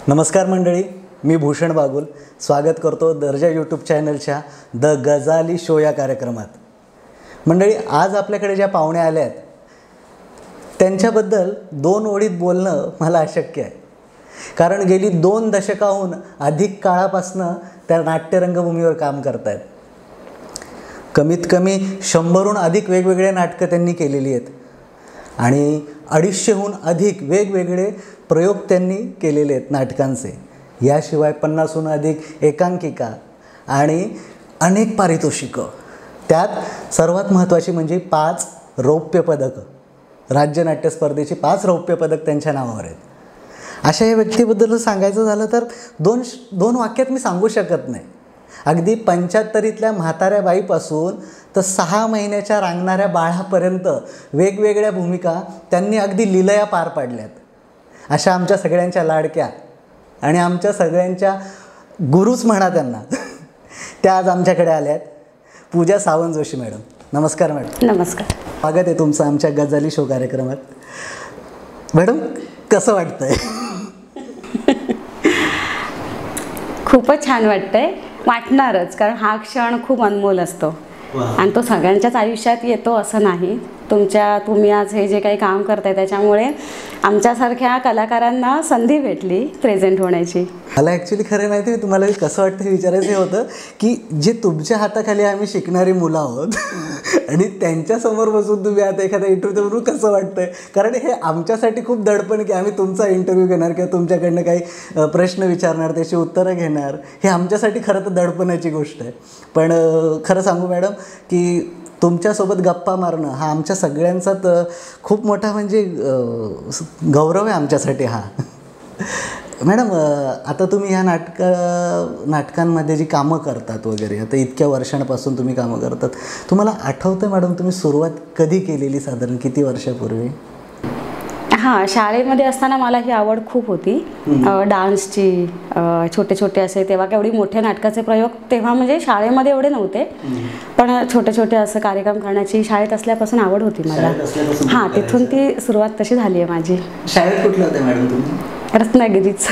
नमस्कार मंडळी, मी भूषण बागुल स्वागत करतो दर्जा यूट्यूब चॅनलच्या द गजाली शो या कार्यक्रमात. मंडळी, आज आपल्याकडे ज्या पाहुण्या आल्या आहेत त्यांच्याबद्दल 2 ओळीत बोलणं मला अशक्य आहे. कारण गेली 2 दशकाहून अधिक काळापासून त्या नाट्यरंगभूमीवर काम करत आहेत. कमीत कमी 100हून अधिक वेगवेगळे नाटकं त्यांनी केलेली आहेत आणि 250हून अधिक वेगवेगळे प्रयोग त्यांनी केलेले आहेत नाटकांचे. याशिवाय 50हून अधिक एकांकिका आणि अनेक पारितोषिकं. त्यात सर्वात महत्त्वाची म्हणजे 5 रौप्य पदकं, राज्य नाट्य स्पर्धेची 5 रौप्य पदक त्यांच्या नावावर आहेत. अशा या व्यक्तीबद्दल सांगायचं झालं तर दोन वाक्यात मी सांगू शकत नाही. अगदी 75तल्या म्हाताऱ्या बाईपासून तर 6 महिन्याच्या रांगणाऱ्या बाळापर्यंत वेगवेगळ्या भूमिका त्यांनी अगदी लीलया पार पाडल्यात. अशा आमच्या सगळ्यांच्या लाडक्या आणि आमच्या सगळ्यांच्या गुरुच म्हणा त्यांना, त्या आज आमच्याकडे आल्यात. पूजा सावंत जोशी मॅडम, नमस्कार मॅडम. नमस्कार. स्वागत आहे तुमचं आमच्या गजाली शो कार्यक्रमात. मॅडम, कसं वाटतंय? खूपच छान वाटतंय. वाटणारच, कारण हा क्षण खूप अनमोल असतो आणि तो सगळ्यांच्याच आयुष्यात येतो असं नाही. तुम्ही आज हे जे काही काम करताय त्याच्यामुळे आमच्यासारख्या कलाकारांना संधी भेटली प्रेझेंट होण्याची. मला ॲक्च्युली खरं माहिती आहे तुम्हाला कसं वाटतं हे विचारायचं होतं की जे तुमच्या हाताखाली आम्ही शिकणारी मुलं आहोत आणि त्यांच्यासमोर बसून तुम्ही आता एखादा इंटरव्ह्यू देऊन कसं वाटतंय. कारण हे आमच्यासाठी खूप दडपण की आम्ही तुमचा इंटरव्ह्यू घेणार किंवा तुमच्याकडनं काही प्रश्न विचारणार, त्याची उत्तरं घेणार. हे आमच्यासाठी खरं तर दडपणाची गोष्ट आहे. पण खरं सांगू मॅडम की तुमच्यासोबत गप्पा मारणं हा आमच्या सगळ्यांचाच खूप मोठा म्हणजे गौरव आहे आमच्यासाठी हा. मॅडम, आता तुम्ही ह्या नाटकांमध्ये जी कामं करतात वगैरे, आता इतक्या वर्षांपासून तुम्ही कामं करतात, तुम्हाला आठवतं मॅडम तुम्ही सुरुवात कधी केलेली, साधारण किती वर्षापूर्वी? हां, शाळेमध्ये असताना मला ही आवड खूप होती डान्सची. छोटे छोटे असे, तेव्हा केवढी मोठे नाटकाचे प्रयोग तेव्हा म्हणजे शाळेमध्ये एवढे नव्हते, पण छोटे छोटे असं कार्यक्रम करण्याची शाळेत असल्यापासून आवड होती मला. हां, तिथून ती सुरुवात तशी झाली आहे माझी. शाळेत कुठलं होतं मॅडम तुम्ही? रत्नागिरीच.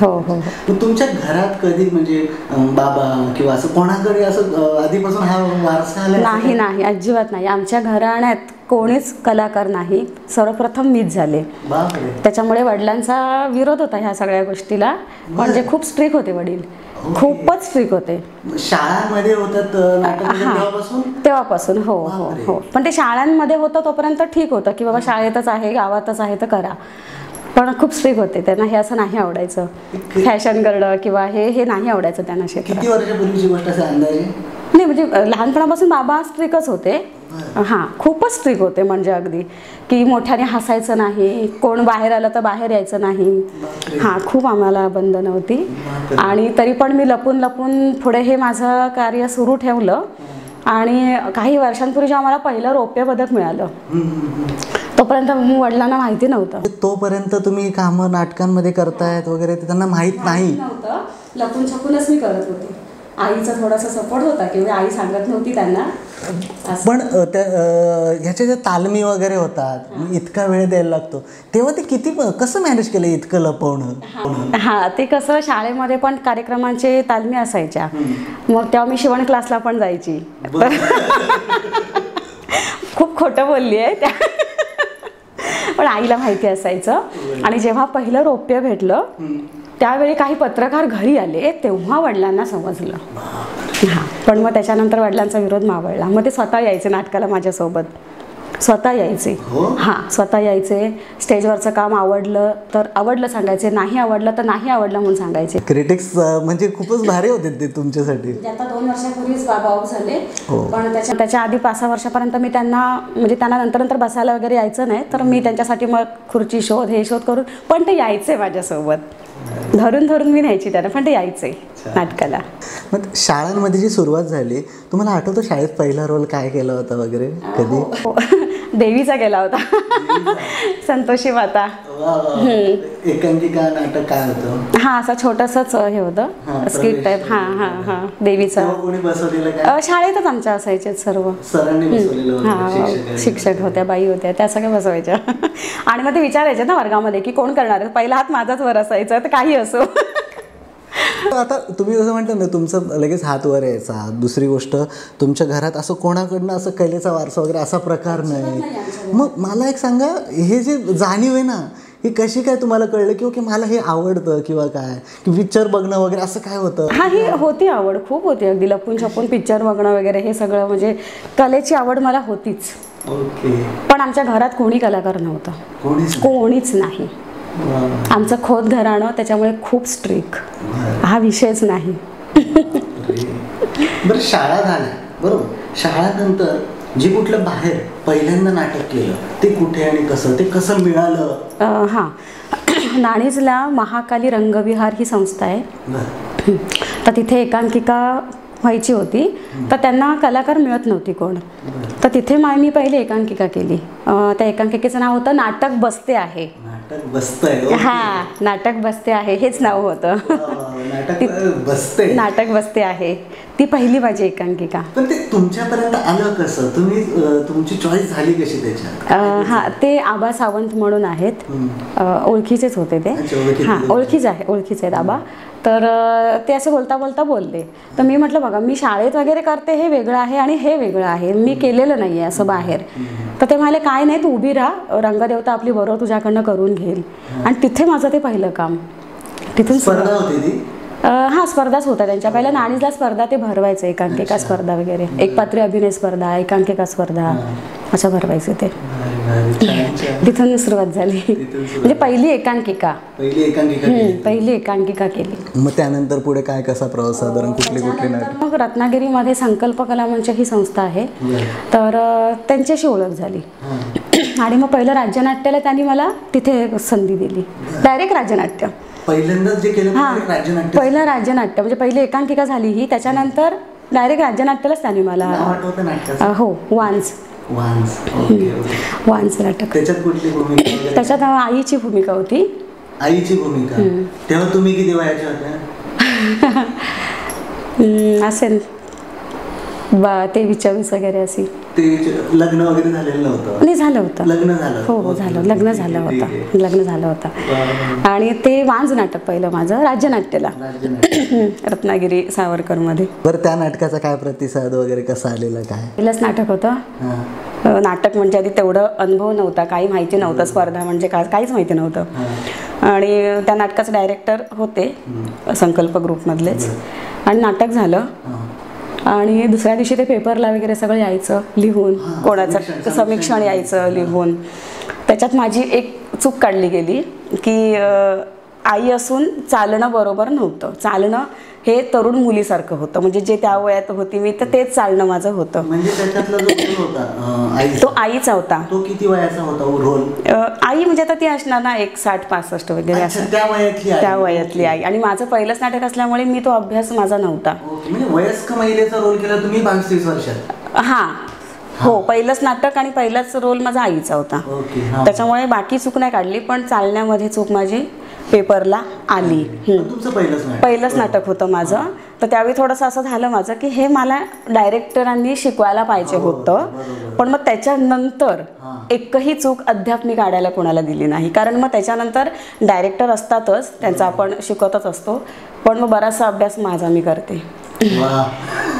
हो हो. तुमच्या घरात कधी म्हणजे बाबा किंवा असं कोणाकडे असं आधीपासून हा वारसा आला? नाही नाही, अजिबात नाही. आमच्या घराण्यात कोणीच कलाकार नाही. सर्वप्रथम मीच झाले. त्याच्यामुळे वडिलांचा विरोध होता ह्या सगळ्या गोष्टीला. म्हणजे खूप स्ट्रिक्ट होते वडील, खूपच स्ट्रिक्ट होते. शाळांमध्ये होतात तेव्हापासून? हो हो हो. पण ते शाळांमध्ये होतं तोपर्यंत ठीक होतं की बाबा शाळेतच आहे, गावातच आहे तर करा. पण खूप स्ट्रिक्ट होते. त्यांना हे असं नाही आवडायचं, फॅशन करणं किंवा हे नाही आवडायचं त्यांना. किती वर्षापूर्वीची गोष्ट असेल अंदाजे? नाही म्हणजे लहानपणापासून बाबा स्ट्रिक्टच होते. हां, खूपच स्ट्रिक्ट होते. म्हणजे अगदी की मोठ्याने हसायचं नाही, कोण बाहेर आलं तर बाहेर यायचं नाही. हां, खूप आम्हाला बंधनं होती. आणि तरी पण मी लपून लपून पुढे हे माझं कार्य सुरू ठेवलं. आणि काही वर्षांपूर्वी जेव्हा मला पहिलं रौप्य पदक मिळालं तोपर्यंत वडिलांना माहिती नव्हतं. तोपर्यंत तुम्ही कामं नाटकांमध्ये करतायत वगैरे ते त्यांना माहीत नाही नव्हतं. लपून छपूनच मी करत होते. आईचा थोडासा सपोर्ट होता की आई सांगत नव्हती त्यांना. पण ह्याच्या ज्या तालमी वगैरे होतात, इतका वेळ द्यायला लागतो, तेव्हा ते कसं मॅनेज केलं इतकं लपवणं? हां, ते कसं शाळेमध्ये पण कार्यक्रमांचे तालमी असायच्या, मग तेव्हा मी शिवण क्लासला पण जायची. खूप खोटं बोलली आहे त्या, पण आईला माहिती असायचं. आणि जेव्हा पहिलं रौप्य भेटलं त्यावेळी काही पत्रकार घरी आले तेव्हा वडिलांना समजलं. हां, पण मग त्याच्यानंतर वडिलांचा विरोध मावळला. मग ते स्वतः यायचे नाटकाला माझ्यासोबत, स्वतः यायचे. हां, स्वतः यायचे. स्टेजवरचं काम आवडलं तर आवडलं सांगायचे, नाही आवडलं तर नाही आवडलं म्हणून सांगायचे. क्रिटिक्स म्हणजे खूपच भारी होते ते तुमच्यासाठी. आता 2 वर्षापूर्वीच बाबा ऑफ झाले. पण त्याच्या आधी 5-6 वर्षापर्यंत मी त्यांना म्हणजे त्यांना नंतर बसायला वगैरे यायचं नाही, तर मी त्यांच्यासाठी मग खुर्ची शोध हे शोध करून, पण ते यायचे माझ्यासोबत. धरून मी न्यायची त्यांना, पण ते यायचे नाटकाला. मग शाळांमध्ये जी सुरुवात झाली, तुम्हाला आठवतं शाळेत पहिला रोल काय केला होता वगैरे कधी? देवीचा केला होता. संतोषी माता. एकांकिका नाटक काय होतं? हा, असं छोटंसंच हे होतं, स्किट टाईप. हा देवीचा. कोणी बसवलेलं काय? शाळेतच आमच्या असायचे सर्व. सरांनी बसवलेलं होतं? शिक्षक होत्या, बाई होत्या, त्या सगळ्या बसवायच्या. आणि मग ते विचारायचे ना वर्गामध्ये की कोण करणार. पहिला हात माझाच वर असायचा, तर काही असो. आता तुम्ही जसं म्हणता ना, तुमचं लगेच हात वर यायचा. दुसरी गोष्ट, तुमच्या घरात असं कोणाकडनं असं कलेचा वारसा वगैरे असा प्रकार नाही. मग मला एक सांगा, हे जे जाणीव आहे ना, ही कशी काय तुम्हाला कळलं की ओके मला हे आवडतं, किंवा काय की पिक्चर बघणं वगैरे असं काय होतं? हा, ही होती आवड, खूप होती. अगदी लपून छपून पिक्चर बघणं वगैरे हे सगळं, म्हणजे कलेची आवड मला होतीच. ओके. पण आमच्या घरात कोणी कलाकार नव्हतं, कोणीच नाही. आमचं खोत घराणं, त्याच्यामुळे खूप स्ट्रिक, हा विषयच नाही. बरं, शाळा झाल्या बरोबर. शाळानंतर जे कुठलं बाहेर पहिल्यांदा नाटक केलं ते कुठे आणि कसं, ते कसं मिळालं? हां, नाणीजला महाकाली रंगविहार ही संस्था आहे. तर तिथे एकांकिका व्हायची होती, तर त्यांना कलाकार मिळत नव्हती कोण. तर तिथे मी पहिली एकांकिका केली. त्या एकांकिकेचं नाव होतं नाटक बसते आहे. हा, नाटक बसते आहे हेच नाव होतं. नाटक बसते आहे, ती पहिली माझी एकांकिका. पण ते तुमच्यापर्यंत आलं कसं? तुम्ही तुमची चॉईस झाली कशी त्याच्यात? हा, ते आबा सावंत म्हणून आहेत, ओळखीचेच होते ते. हां, ओळखीचे आहेत आबा. तर ते असे बोलता बोलता बोलले. तर मी म्हटलं बघा, मी शाळेत वगैरे करते हे वेगळं आहे आणि हे वेगळं आहे, मी केलेलं नाही आहे असं बाहेर. तर ते म्हणाले काय नाही, तू उभी राहा, रंगदेवता आपली बरोबर तुझ्याकडनं करून घेईल. आणि तिथे माझं ते पहिलं काम. तिथून स्पर्धा होती ती? हां, स्पर्धाच होत्या त्यांच्या. पहिल्या नाणीजला स्पर्धा ते भरवायचे, एकांकिका स्पर्धा वगैरे, एकपात्री अभिनय स्पर्धा, एकांकिका स्पर्धा अशा भरवायचे ते. तिथून सुरुवात झाली, म्हणजे पहिली एकांकिका केली. मग त्यानंतर पुढे काय, कसा प्रवास साधारण, कुठली नाटक? मग रत्नागिरीमध्ये संकल्प कला मंच ही संस्था आहे, तर त्यांच्याशी ओळख झाली. आणि मग पहिलं राज्यनाट्याला त्यांनी मला तिथे संधी दिली, डायरेक्ट राज्यनाट्य. पहिल्यांदाच जे केलं राज्यनाट्य? पहिलं राज्यनाट्य, म्हणजे पहिली एकांकिका झाली ही, त्याच्यानंतर डायरेक्ट राज्यनाट्यालाच त्यांनी मला. हो, वान्स नाटक. त्याच्यात कुठली भूमिका? त्याच्यात आईची भूमिका होती. आईची भूमिका? तेव्हा तुम्ही किती वयाच्या होत्या? असेल 23-24 वगैरे अशी. ते लग्न वगैरे झालेलं नव्हतं? नाही, झालं होतं. लग्न झालं? हो, लग्न झालं होतं. आणि ते वांज नाटक पहिलं माझं राज्यनाट्याला, रत्नागिरी सावरकरमध्ये. बरं, त्या नाटकाचा काय प्रतिसाद वगैरे कसा आलेला? काय पहिलंच नाटक होतं. नाटक म्हणजे आधी तेवढं अनुभव नव्हता, काही माहिती नव्हतं, स्पर्धा म्हणजे काहीच माहिती नव्हतं. आणि त्या नाटकाचे डायरेक्टर होते संकल्प ग्रुपमधलेच. आणि नाटक झालं आणि दुसऱ्या दिवशी ते पेपरला वगैरे सगळं यायचं लिहून, कोणाचं समीक्षण यायचं लिहून. त्याच्यात माझी एक चूक काढली गेली की आई असून चालणं बरोबर नव्हतं. चालणं हे तरुण मुलीसारखं होतं, म्हणजे जे त्या वयात होती मी, तर तेच चालणं माझं होतं. म्हणजे त्याच्यातला जो रोल होता तो आईचा होता. तो किती वयाचा होता रोल? आई म्हणजे आता ती असणार ना 60-65 वगैरे असं, त्या वयातली आई. आणि माझं पहिलंच नाटक असल्यामुळे मी तो अभ्यास माझा नव्हता. म्हणजे वयस्क महिलेचा रोल केला तुम्ही 35 वर्षात? हां, हो, पहिलंच नाटक आणि पहिलाच रोल माझा आईचा होता. त्याच्यामुळे बाकी चूक नाही काढली, पण चालण्यामध्ये चूक माझी पेपरला आली. पहिलंच नाटक होतं माझं. तर त्यावेळी थोडंसं असं झालं माझं की हे मला डायरेक्टरांनी शिकवायला पाहिजे होतं, पण मग त्याच्यानंतर एकही चूक अद्याप मी काढायला कोणाला दिली नाही. कारण मग त्याच्यानंतर डायरेक्टर असतातच, त्यांचा आपण शिकवतच असतो, पण मग बराचसा अभ्यास माझा मी करते.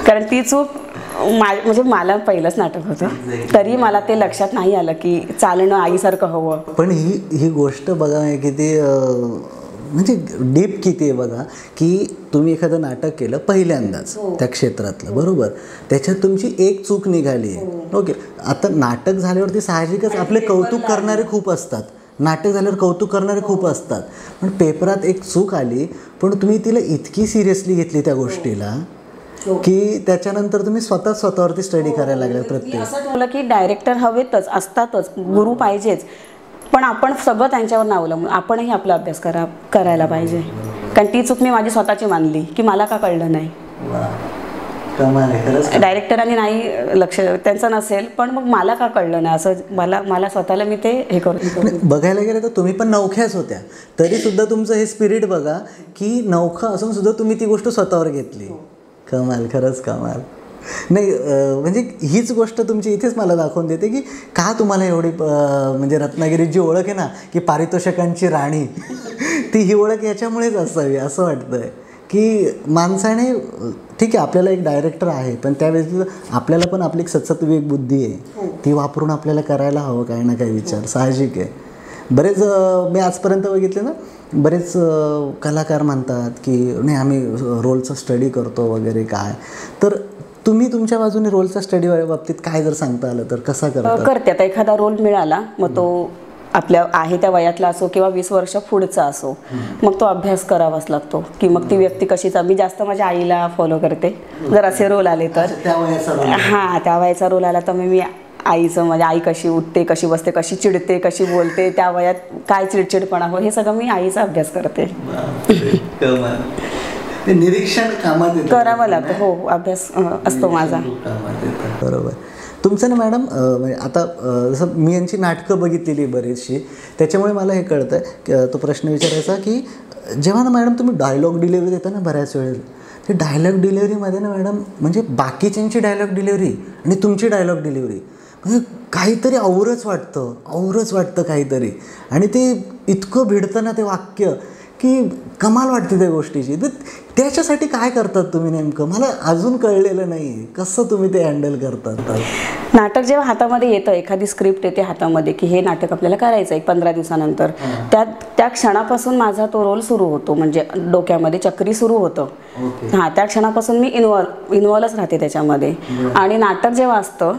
कारण ती चूक म्हणजे मला पहिलंच नाटक होतं, तरी मला ते लक्षात नाही आलं की चालणं आईसारखं हवं. पण ही गोष्ट बघा किती म्हणजे डीप किती आहे बघा, की तुम्ही एखादं नाटक केलं पहिल्यांदाच त्या क्षेत्रातलं, बरोबर, त्याच्यात तुमची एक चूक निघाली. ओके, आता नाटक झाल्यावरती साहजिकच आपले कौतुक करणारे खूप असतात, नाटक झाल्यावर कौतुक करणारे खूप असतात, पण पेपरात एक चूक आली, पण तुम्ही तिला इतकी सिरियसली घेतली त्या गोष्टीला की त्याच्यानंतर तुम्ही स्वतःवरती स्टडी करायला लागले. प्रत्येक असं ठरवलं की डायरेक्टर हवेतच, असतातच, गुरु पाहिजेच, पण आपण सगळं त्यांच्यावर अवलंबून आपणही आपला अभ्यास करायला पाहिजे. कारण ती चूक मी माझी स्वतःची मानली की मला का कळलं नाही. कमाल आहे खरंच. डायरेक्टरांनी नाही लक्ष त्यांचं नसेल, पण मग मला का कळलं नाही असं, मला स्वतःला मी ते हे करून. बघायला गेलं तर तुम्ही पण नवख्याच होत्या, तरी सुद्धा तुमचं हे स्पिरिट बघा की नवखं असून सुद्धा तुम्ही ती गोष्ट स्वतःवर घेतली. कमाल, खरंच कमाल. नाही म्हणजे हीच गोष्ट तुमची इथेच मला दाखवून देते की का तुम्हाला एवढी म्हणजे रत्नागिरीची ओळख आहे ना की पारितोषिकांची राणी, ती ही ओळख याच्यामुळेच असावी असं वाटतंय की माणसाने. ठीक आहे, आपल्याला एक डायरेक्टर आहे, पण त्यावेळेस आपल्याला पण आपली एक सत्सत्विक बुद्धी आहे, ती वापरून आपल्याला करायला हवं काही ना काही विचार, साहजिक आहे. बरेच मी आजपर्यंत बघितले ना, बरेच कलाकार म्हणतात की नाही आम्ही रोलचा स्टडी करतो वगैरे. काय तर तुम्ही तुमच्या बाजूने रोलचा स्टडी बाबतीत काय जर सांगता आलं तर कसा करते. आता एखादा रोल मिळाला, मग तो आपल्या आहे त्या वयातला असो किंवा 20 वर्ष पुढचा असो, मग तो अभ्यास करावाच लागतो की मग ती व्यक्ती कशीचा. मी जास्त माझ्या आईला फॉलो करते जर असे रोल आले तर. हां, त्या वयाचा रोल आला तर मी आईचं, म्हणजे आई कशी उठते, कशी बसते, कशी चिडते, कशी बोलते, त्या वयात काय चिडचिडपणा हो, हे सगळं मी आईचा अभ्यास करते. निरीक्षण कामात येतं, करावं लागतं. हो, अभ्यास असतो माझा. बरोबर. तुमचं ना मॅडम आता जसं मी यांची नाटकं बघितलेली बरीचशी, त्याच्यामुळे मला हे कळतं आहे तो प्रश्न विचारायचा की जेव्हा ना मॅडम तुम्ही डायलॉग डिलिव्हरी देता ना बऱ्याच वेळेस, ते डायलॉग डिलिव्हरीमध्ये ना मॅडम म्हणजे बाकीच्यांची डायलॉग डिलिव्हरी आणि तुमची डायलॉग डिलिव्हरी म्हणजे काहीतरी औरच वाटतं काहीतरी, आणि ते इतकं भिडतं ना ते वाक्य की कमाल वाटते त्या गोष्टीची. तर त्याच्यासाठी काय करतात तुम्ही नेमकं, मला अजून कळलेलं नाही कसं तुम्ही ते हँडल करतात. नाटक जेव्हा हातामध्ये येतं, एखादी स्क्रिप्ट येते हातामध्ये की हे नाटक आपल्याला करायचं आहे 15 दिवसानंतर, त्या क्षणापासून माझा तो रोल सुरू होतो, म्हणजे डोक्यामध्ये चक्री सुरू होतं. हां, त्या क्षणापासून मी इन्व्हॉल्वच राहते त्याच्यामध्ये. आणि नाटक जेव्हा असतं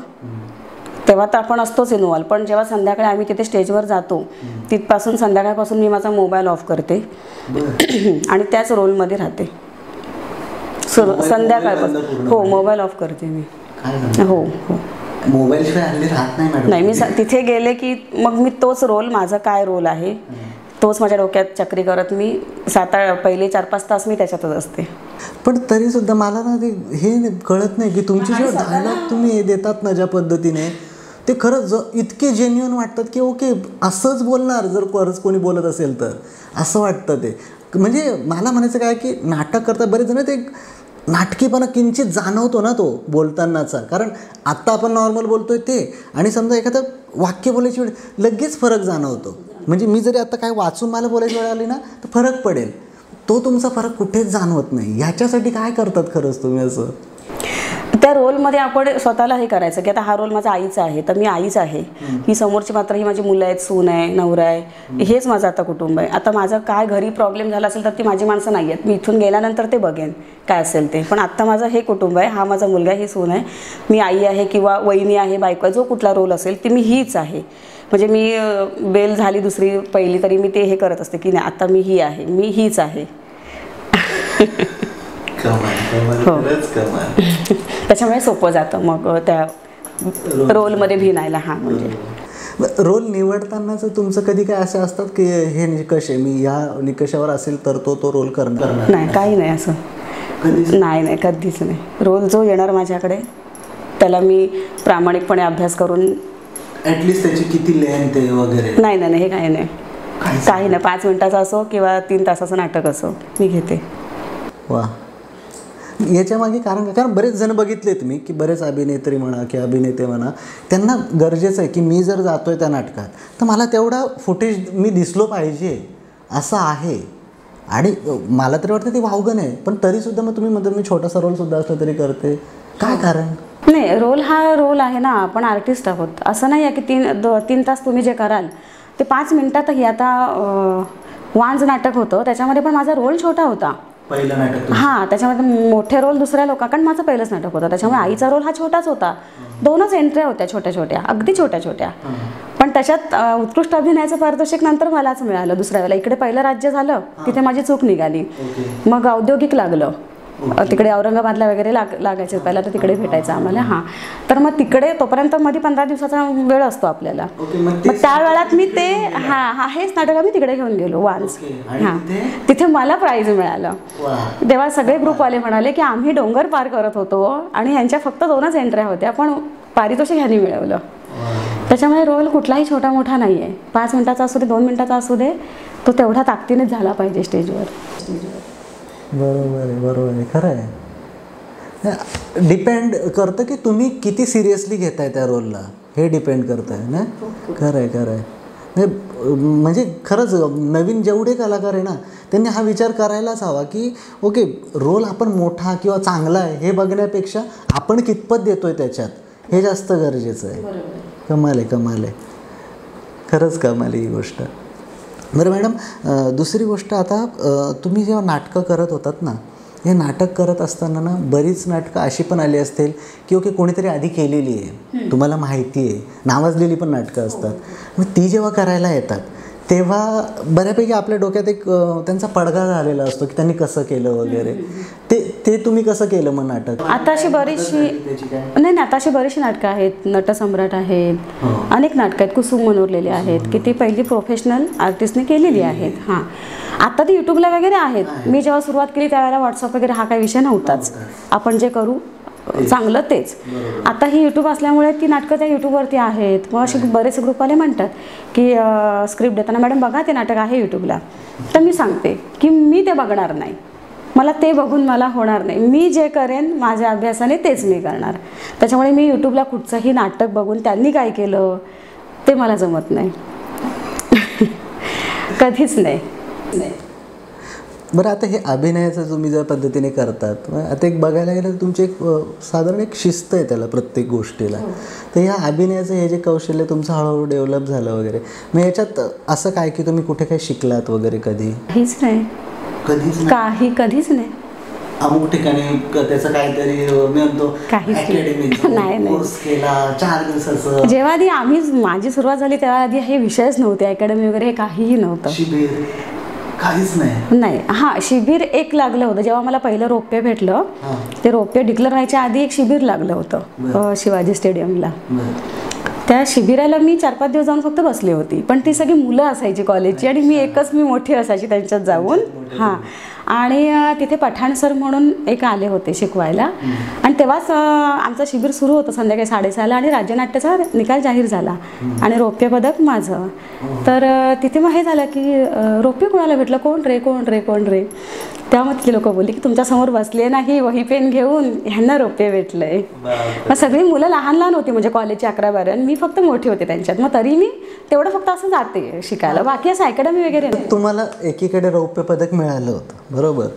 तेव्हा तर आपण असतोच इन्व्हॉल्व, पण जेव्हा संध्याकाळी आम्ही तिथे स्टेजवर जातो तिथपासून संध्याकाळपासून मी माझा मोबाईल ऑफ करते आणि त्याच रोलमध्ये राहते संध्याकाळपासून. हो, मोबाईल ऑफ करते मी. हो हो, मोबाईल शिवाय हल्ली राहत नाही. नाही, मी तिथे गेले की मग मी तोच रोल, माझा काय रोल आहे तोच माझ्या डोक्यात चक्री करत मी पहिले 4-5 तास मी त्याच्यातच असते. पण तरी सुद्धा मला ना ते हे कळत नाही की तुमची जे डायलॉग तुम्ही देतात ना ज्या पद्धतीने, ते खरंच इतके जेन्युइन वाटतात की ओके असंच बोलणार जर खरंच कोणी बोलत असेल तर, असं वाटतं ते. म्हणजे मला म्हणायचं काय की नाटक करता बरेच जण ते नाटकीपणा किंचित जाणवतो ना तो बोलतानाचा, कारण आत्ता आपण नॉर्मल बोलतोय ते आणि समजा एखादं वाक्य बोलायची वेळ लगेच फरक जाणवतो. म्हणजे मी जरी आता काय वाचून मला बोलायची वेळ आली ना तर फरक पडेल, तो तुमचा फरक कुठेच जाणवत नाही. ह्याच्यासाठी काय करतात खरंच तुम्ही असं? त्या रोलमध्ये आपण स्वतःला हे करायचं की आता हा रोल माझा आईचा आहे तर मी आईच आहे, ही समोरची मात्र ही माझी मुलं आहेत, सून आहे, नवरा आहे, हेच माझं आता कुटुंब आहे. आता माझं काय घरी प्रॉब्लेम झाला असेल तर ती माझी माणसं नाही आहेत, मी इथून गेल्यानंतर ते बघेन काय असेल ते, पण आत्ता माझं हे कुटुंब आहे, हा माझा मुलगा, ही सून आहे, मी आई आहे किंवा वहिनी आहे, बायको आहे, जो कुठला रोल असेल ती मी हीच आहे. म्हणजे मी बेल झाली दुसरी पहिली तरी मी ते हे करत असते की नाही आता मी ही आहे, मी हीच आहे. हो, त्याच्यामुळे सोपं जातं मग त्या रोलमध्ये भिनायला. हां, म्हणजे रोल निवडतानाच तुमचं कधी काय असं असतात की हे निकष आहे, मी या निकषावर असेल तर तो रोल करणार? नाही, काही नाही असं. नाही, कधीच नाही. रोल जो येणार माझ्याकडे त्याला मी प्रामाणिकपणे अभ्यास करून ॲटलिस्ट त्याची किती लेंथ आहे वगैरे? नाही, हे काही नाही. 5 मिनिटाचा असो किंवा 3 तासाचं नाटक असो मी घेते. वा, याच्या मागे कारण बरेच जण बघितलेत मी की बरेच अभिनेत्री म्हणा की अभिनेते म्हणा, त्यांना गरजेचं आहे की मी जर जातोय त्या नाटकात तर मला तेवढा फुटेज मी दिसलो पाहिजे असं आहे. आणि मला तरी वाटतं ते वावगं नाही, पण तरीसुद्धा मग तुम्ही म्हणतात मी छोटासा रोलसुद्धा असला तरी करते, काय कारण? नाही, रोल हा रोल आहे ना, आपण आर्टिस्ट आहोत. असं नाही आहे की 3 तास तुम्ही जे कराल ते 5 मिनिटातही. आता वांज नाटक होतं त्याच्यामध्ये पण माझा रोल छोटा होता, पहिलं नाटक. हां, त्याच्यामध्ये मोठे रोल दुसऱ्या कारण माझं पहिलंच नाटक होतं, त्याच्यामुळे आईचा रोल हा छोटाच होता. 2च एंट्र्या होत्या छोट्या, अगदी छोट्या. पण त्याच्यात उत्कृष्ट अभिनयाचं पारितोषिक नंतर मलाच मिळालं दुसऱ्या वेळेला. इकडे पहिलं राज्य झालं, तिथे माझी चूक निघाली, मग औद्योगिक लागलं, तिकडे औरंगाबादला वगैरे लागायचे पहिला, तर तिकडे भेटायचं आम्हाला. हां, तर मग तिकडे तोपर्यंत मध्ये 15 दिवसाचा वेळ असतो आपल्याला. मग त्या वेळात मी ते हेच नाटक आम्ही तिकडे घेऊन गेलो वान्स. हां, तिथे मला प्राईज मिळालं. तेव्हा सगळे ग्रुपवाले म्हणाले की आम्ही डोंगर पार करत होतो आणि ह्यांच्या फक्त 2च एंट्र्या होत्या, पण पारितोषिक ह्यांनी मिळवलं. त्याच्यामुळे रोल कुठलाही छोटा मोठा नाही आहे. 5 मिनिटाचा असू दे, 2 मिनिटाचा असू दे, तो तेवढ्या ताकदीनेच झाला पाहिजे स्टेजवर. बरोबर आहे, बरोबर आहे, खरं आहे. डिपेंड करतं की तुम्ही किती सिरियसली घेताय त्या रोलला, हे डिपेंड करतं आहे ना. खरं आहे, खरं आहे. म्हणजे खरंच नवीन जेवढे कलाकार आहे ना, त्यांनी हा विचार करायलाच हवा की ओके, रोल आपण मोठा किंवा चांगला आहे हे बघण्यापेक्षा आपण कितपत देतोय त्याच्यात, हे जास्त गरजेचं आहे. कमाल आहे, कमाल आहे, खरंच कमाल आहे ही गोष्ट. बरं मॅडम, दुसरी गोष्ट, आता तुम्ही जेव्हा नाटकं करत होतात ना, हे नाटक करत असताना ना बरीच नाटकं अशी पण आली असतील की ओके कोणीतरी आधी केलेली आहे, तुम्हाला माहिती आहे, नावाजलेली पण नाटकं असतात. मग ती जेव्हा करायला येतात तेव्हा बऱ्यापैकी आपल्या डोक्यात एक त्यांचा पडगा झालेला असतो की त्यांनी कसं केलं वगैरे. ते तुम्ही कसं केलं मग नाटक? आता अशी बरीचशी नाही, आता अशी बरीचशी नाटकं आहेत. नटसम्राट आहेत, अनेक नाटकं आहेत, कुसुम मनोरलेले आहेत की ती पहिली प्रोफेशनल आर्टिस्टने केलेली आहेत. हां, आता ती यूट्यूबला वगैरे आहेत. मी जेव्हा सुरुवात केली त्यावेळेला व्हॉट्सअप वगैरे हा काही विषय नव्हताच. आपण जे करू चांगलं तेच. आता ही यूट्यूब असल्यामुळे ती नाटकं त्या यूट्यूबवरती आहेत. मग असे बरेच ग्रुपवाले म्हणतात की स्क्रिप्ट देताना मॅडम बघा ते नाटक आहे यूट्यूबला. तर मी सांगते की मी ते बघणार नाही, मला ते बघून मला होणार नाही. मी जे करेन माझ्या अभ्यासाने तेच मी करणार. त्याच्यामुळे मी यूट्यूबला कुठचंही नाटक बघून त्यांनी काय केलं ते मला जमत नाही. कधीच नाही. बरं, आता हे अभिनयाचं तुम्ही ज्या पद्धतीने करतात, आता एक बघायला गेलं तर तुमची एक साधारण एक शिस्त आहे त्याला, प्रत्येक गोष्टीला. तर ह्या अभिनयाचं हे जे कौशल्य तुमचं हळूहळू डेव्हलप झालं वगैरे, मग याच्यात असं काय की तुम्ही कुठे काही शिकलात वगैरे कधी? काहीच नाही. कधीच काही कधीच नाही. अमुक ठिकाणी त्याचं काहीतरी मी म्हणतो नाही कोर्स केला 4 दिवसाचं? जेव्हा आधी माझी सुरुवात झाली तेव्हा आधी हे विषयच नव्हते, अकॅडमी वगैरे हे काहीही नव्हतं. शिबिर काहीच नाही? नाही. हां, शिबिर एक लागलं होतं जेव्हा मला पहिलं रौप्य भेटलं. ते रौप्य डिक्लेअर व्हायच्या आधी एक शिबिर लागलं होतं शिवाजी स्टेडियमला. त्या शिबिराला मी 4-5 दिवस जाऊन फक्त बसली होती, पण ती सगळी मुलं असायची कॉलेजची आणि मी मोठी असायची त्यांच्यात जाऊन. हां, आणि तिथे पठाण सर म्हणून एक आले होते शिकवायला. आणि तेव्हाच आमचं शिबिर सुरू होतं संध्याकाळी 6:30ला आणि राज्यनाट्याचा निकाल जाहीर झाला आणि रौप्य पदक माझं. तर तिथे मग हे झालं की रौप्य कोणाला भेटलं, कोण रे कोण रे कोण रे. त्यामुळे तिथे लोक बोलले की तुमच्यासमोर बसले नाही वही पेन घेऊन, ह्यांना रौप्य भेटलंय. मग सगळी मुलं लहान लहान होती म्हणजे कॉलेजची 11-12, मी फक्त मोठी होते त्यांच्यात. मग तरी मी तेवढं फक्त असं जाते शिकायला, बाकी असं अकॅडमी वगैरे नाही. तुम्हाला एकीकडे रौप्य पदक मिळालं होतं बरोबर,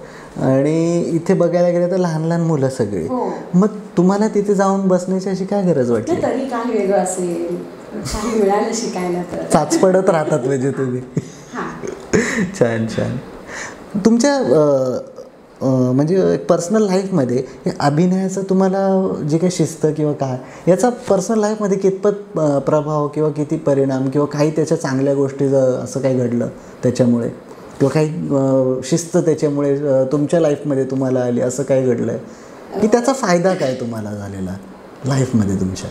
आणि इथे बघायला गेलं तर लहान लहान मुलं सगळी. मग तुम्हाला तिथे जाऊन बसण्याची अशी काय गरज वाटली? तरी काही वेगळं असेल, काही मिळालं शिकायला तर चाच पडत राहतात म्हणजे तुम्ही. छान छान. तुमच्या म्हणजे पर्सनल लाईफमध्ये हे अभिनयाचं तुम्हाला जे काही शिस्त किंवा काय याचा पर्सनल लाईफमध्ये कितपत प्रभाव किंवा किती परिणाम किंवा काही त्याच्या चांगल्या गोष्टी असं काही घडलं त्याच्यामुळे किंवा काही शिस्त त्याच्यामुळे तुमच्या लाईफमध्ये तुम्हाला आली असं काय घडलं आहे की त्याचा फायदा काय तुम्हाला झालेला लाईफमध्ये तुमच्या?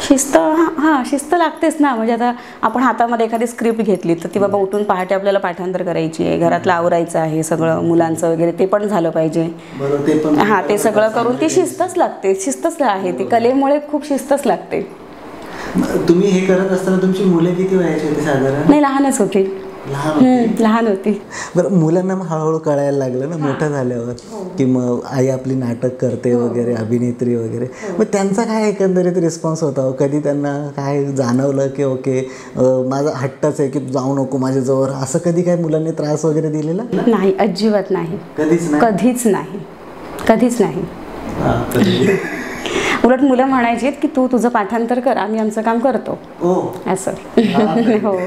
शिस्त, हां शिस्त लागतेच ना. म्हणजे आता आपण हातामध्ये एखादी स्क्रिप्ट घेतली तर ती बाबा उठून पहाटे आपल्याला पाठांतर करायची आहे, घरातलं आवरायचं आहे सगळं, मुलांचं वगैरे ते पण झालं पाहिजे. हां, ते सगळं करून ती शिस्तच लागते. शिस्तच आहे ती कलेमुळे, खूप शिस्तच लागते. तुम्ही हे करत असताना तुमची मुलं किती वयाची होती साधारण? नाही, लहानच होती. लहान होती. बरं, मुलांना मग हळूहळू कळायला लागलं ना मोठं झाल्यावर की मग आई आपली नाटक करते वगैरे, अभिनेत्री वगैरे. मग त्यांचा काय एकंदरीत रिस्पॉन्स होता? कधी त्यांना काय जाणवलं की ओके माझा हट्टच आहे की जाऊ नको माझ्याजवळ, असं कधी काय मुलांनी त्रास वगैरे दिलेला? नाही, अजिबात नाही. कधीच नाही. कधीच नाही. उलट मुलं म्हणायची की तू तुझं पाठांतर कर, आम्ही आमचं काम करतो असं. हो,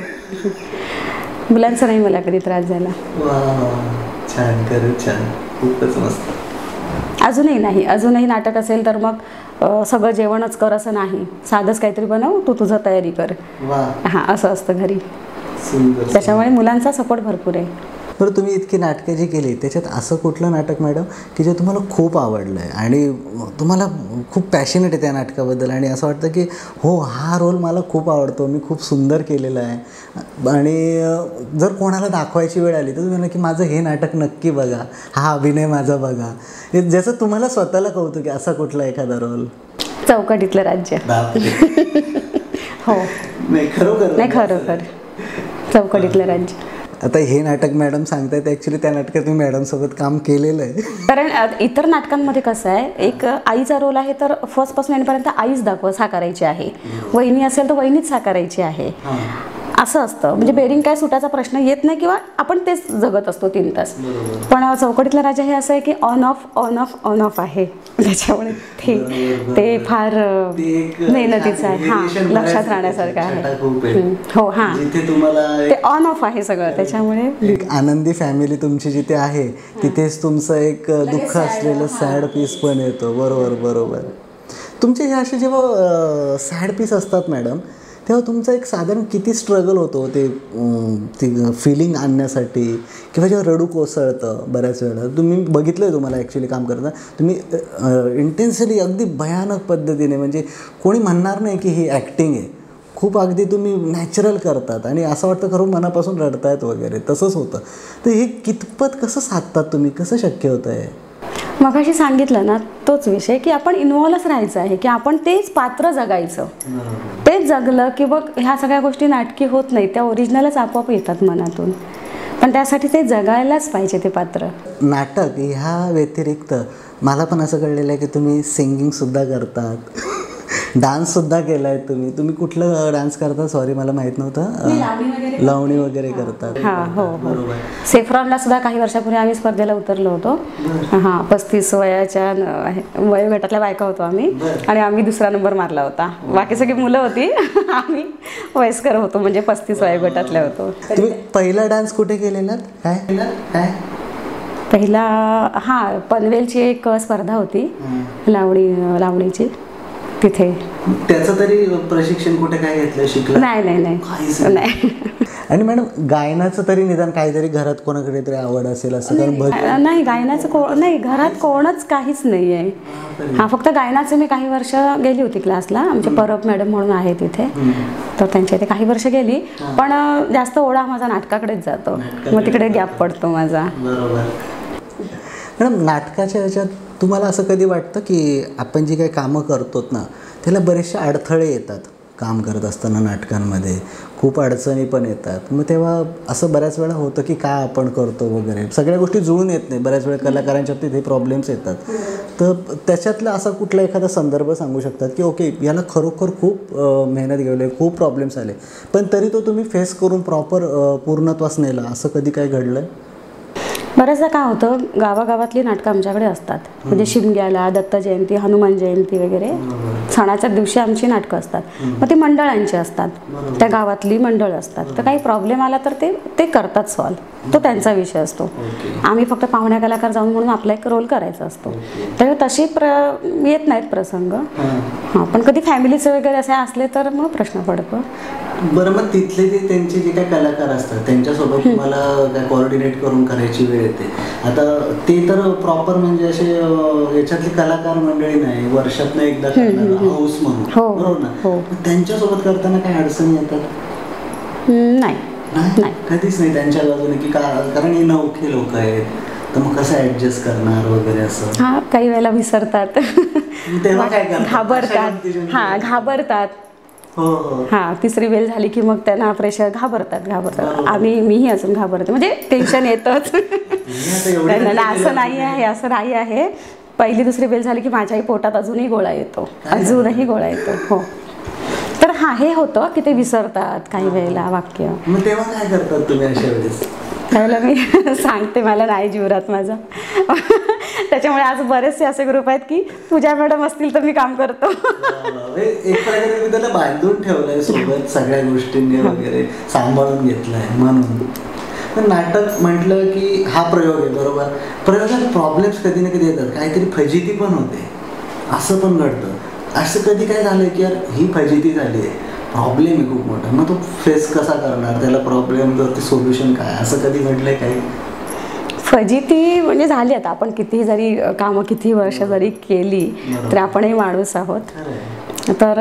मुलांचा नाही मला कधी त्रास झाला. छान, खरंच छान, खूपच मस्त. अजूनही नाटक असेल तर मग सगळं जेवणच कर असं नाही, साधंच काहीतरी बनव, तू तुझं तयारी कर. हां, असं असतं घरी. त्याच्यामुळे मुलांचा सपोर्ट भरपूर आहे. बरं, तुम्ही इतकी नाटकं जी केली त्याच्यात असं कुठलं नाटक मॅडम की जे तुम्हाला खूप आवडलं आहे आणि तुम्हाला खूप पॅशनेट आहे त्या नाटकाबद्दल आणि असं वाटतं की हो, हा रोल मला खूप आवडतो, मी खूप सुंदर केलेला आहे आणि जर कोणाला दाखवायची वेळ आली तर तुम्ही म्हणा की माझं हे नाटक नक्की बघा, हा अभिनय माझा बघा, ज्याचं तुम्हाला स्वतःला कौतुक की असा कुठला एखादा रोल? चौकटीतलं राज्य. हो, नाही खरोखर, नाही खरोखर चौकटीतलं राज्य. आता हे नाटक मॅडम सांगतायत, ॲक्च्युली त्या नाटकात मी मॅडमसोबत काम केलेलं आहे. कारण इतर नाटकांमध्ये कसं आहे, एक आईचा रोल आहे तर फर्स्टपासून एंडपर्यंत आईच साकारायची आहे, वहिनी असेल तर वहिनीच साकारायची आहे, असं असतं. म्हणजे बेरिंग काय सुटाचा प्रश्न येत नाही किंवा आपण तेच जगत असतो 3 तास. पण चौकटीतला राजा हे असं आहे की on off on off on off आहे, त्याच्यामुळे ते फार मेहनतीचं आहे. हां, लक्षात राहण्यासारखं आहे. हो, हां, ते ऑन ऑफ आहे सगळं, त्याच्यामुळे एक आनंदी फॅमिली तुमची जिथे आहे तिथेच तुमचं एक दुःख असलेलं सॅड पीस पण येतो. बरोबर बरोबर. तुमचे हे असे जेव्हा सॅड पीस असतात मॅडम, तेव्हा तुमचा एक साधारण किती स्ट्रगल होतो ते फिलिंग आणण्यासाठी, किंवा जेव्हा रडू कोसळतं बऱ्याच वेळा. तुम्ही बघितलं आहे, तुम्हाला ॲक्च्युली काम करताना तुम्ही इंटेन्सली अगदी भयानक पद्धतीने, म्हणजे कोणी म्हणणार नाही की ही ॲक्टिंग आहे, खूप अगदी तुम्ही नॅचरल करतात आणि असं वाटतं खरं मनापासून रडतायत वगैरे, तसंच होतं. तर हे कितपत कसं साधतात तुम्ही, कसं शक्य होतं आहे? मगाशी सांगितलं ना तोच विषय की आपण इन्व्हॉल्वच राहायचं आहे, की आपण तेच पात्र जगायचं. तेच जगलं की बघ ह्या सगळ्या गोष्टी नाटकी होत नाहीत, त्या ओरिजिनलच आपोआप येतात मनातून. पण त्यासाठी ते जगायलाच पाहिजे ते पात्र. नाटक ह्या व्यतिरिक्त मला पण असं कळलेलं आहे की तुम्ही सिंगिंगसुद्धा करतात, डान्ससुद्धा केला आहे तुम्ही. तुम्ही कुठलं डान्स करता? सॉरी मला माहीत नव्हतं. लावणी वगैरे करतात. हां, हो हो. सेफ्रॉनला सुद्धा काही वर्षापूर्वी आम्ही स्पर्धेला उतरलो होतो. हां, 35 वयाच्या वयोगटातल्या बायका होतो आम्ही, आणि आम्ही 2रा नंबर मारला होता. बाकी सगळी मुलं होती, आम्ही वयस्कर होतो, म्हणजे 35 वयोगटातल्या होतो. तुम्ही पहिला डान्स कुठे केलेला? काय पहिला? हां, पनवेलची एक स्पर्धा होती लावणीची, तिथे. त्याचं तरी प्रशिक्षण कुठे काय घेतलं, शिकलं? नाही. आणि मॅडम गायनाचं तरी निदान काहीतरी घरात कोणाकडे तरी आवड असेल असं? कारण नाही, गायनाचं नाही, घरात कोणच काहीच नाही आहे. हां, फक्त गायनाचं मी काही वर्ष गेली होती क्लासला, आमचे परब मॅडम म्हणून आहे तिथे, तर त्यांच्या इथे काही वर्ष गेली. पण जास्त ओढा माझा नाटकाकडेच जातो, मग तिकडे गॅप पडतो माझा. मॅडम, नाटकाच्या ह्याच्यात तुम्हाला असं कधी वाटतं की आपण जी काही कामं करतो ना त्याला बरेचसे अडथळे येतात, काम करत असताना नाटकांमध्ये खूप अडचणी पण येतात, मग तेव्हा असं बऱ्याच वेळा होतं की काय आपण करतो वगैरे, सगळ्या गोष्टी जुळून येत नाही, बऱ्याच वेळा कलाकारांच्या तिथे प्रॉब्लेम्स येतात. तर त्याच्यातला असा कुठला एखादा संदर्भ सांगू शकतात की ओके याला खरोखर खूप मेहनत घेतली, खूप प्रॉब्लेम्स आले, पण तरी तो तुम्ही फेस करून प्रॉपर पूर्णत्वास नेला, असं कधी काय घडलं? बऱ्याचदा काय होतं, गावागावातली नाटकं आमच्याकडे असतात, म्हणजे शिमग्याला, दत्त जयंती, हनुमान जयंती वगैरे सणाच्या दिवशी आमची नाटकं असतात. मग ती मंडळांची असतात, त्या गावातली मंडळ असतात. तर काही प्रॉब्लेम आला तर ते करतात सॉल्व, तो त्यांचा विषय असतो. आम्ही फक्त पाहुण्या कलाकार जाऊन म्हणून आपला एक रोल करायचा असतो. त्यामुळे तशी येत नाहीत प्रसंग. हां, पण कधी फॅमिलीचे वगैरे असे असले तर मग प्रश्न पडतो. बरं, मग तिथले जे त्यांचे जे काही कलाकार असतात त्यांच्यासोबत तुम्हाला काय कोऑर्डिनेट करून करायची वेळ येते. आता ते तर प्रॉपर म्हणजे असे याच्यातली कलाकार मंडळी नाही, वर्षातनं एकदा करणार हाऊस म्हणून, बरोबर ना? त्यांच्यासोबत करताना काही अडचणी येतात? नाही, कधीच नाही त्यांच्या बाजूने की कारण हे नवखे लोक आहेत, तर मग कसं ऍडजस्ट करणार वगैरे असं? हां, काही वेळेला विसरतात, तेव्हा काय करतात? घाबरतात. हां, 3री वेळ झाली की मग त्यांना प्रेशर, घाबरतात. मीही अजून घाबरते, म्हणजे टेन्शन येतच. असं नाही आहे. 1ली 2री वेळ झाली की माझ्याही पोटात अजूनही गोळा येतो. हो. तर हां, हे होतं की ते विसरतात काही वेळेला वाक्य. मग तेव्हा काय करतात तुम्ही अशा वेळेस? त्यावेळेला मी सांगते, मला नाही जीवरात माझा. त्याच्यामुळे आज बरेचसे असे ग्रुप आहेत की पूजा मॅडम असतील तर मी काम करतो. एक प्रकारे मी त्याला बांधून ठेवलंय सोबत, सगळ्या गोष्टींनी वगैरे सांभाळून घेतलंय म्हणून. पण नाटक म्हटलं की हा प्रयोग आहे, बरोबर. प्रयोगात प्रॉब्लेम्स कधी ना कधी येतात, काहीतरी फजिती पण होते, असं पण घडतं. असं कधी काय झालं की यार ही फजिती झाली आहे, प्रॉब्लेम आहे खूप मोठा, मग तो फेस कसा करणार, त्याला प्रॉब्लेमवरती सोल्युशन काय, असं कधी म्हटलंय काही? फजिती म्हणजे झाली आता, आपण कितीही जरी कामं किती वर्ष जरी केली तर आपणही माणूस आहोत. तर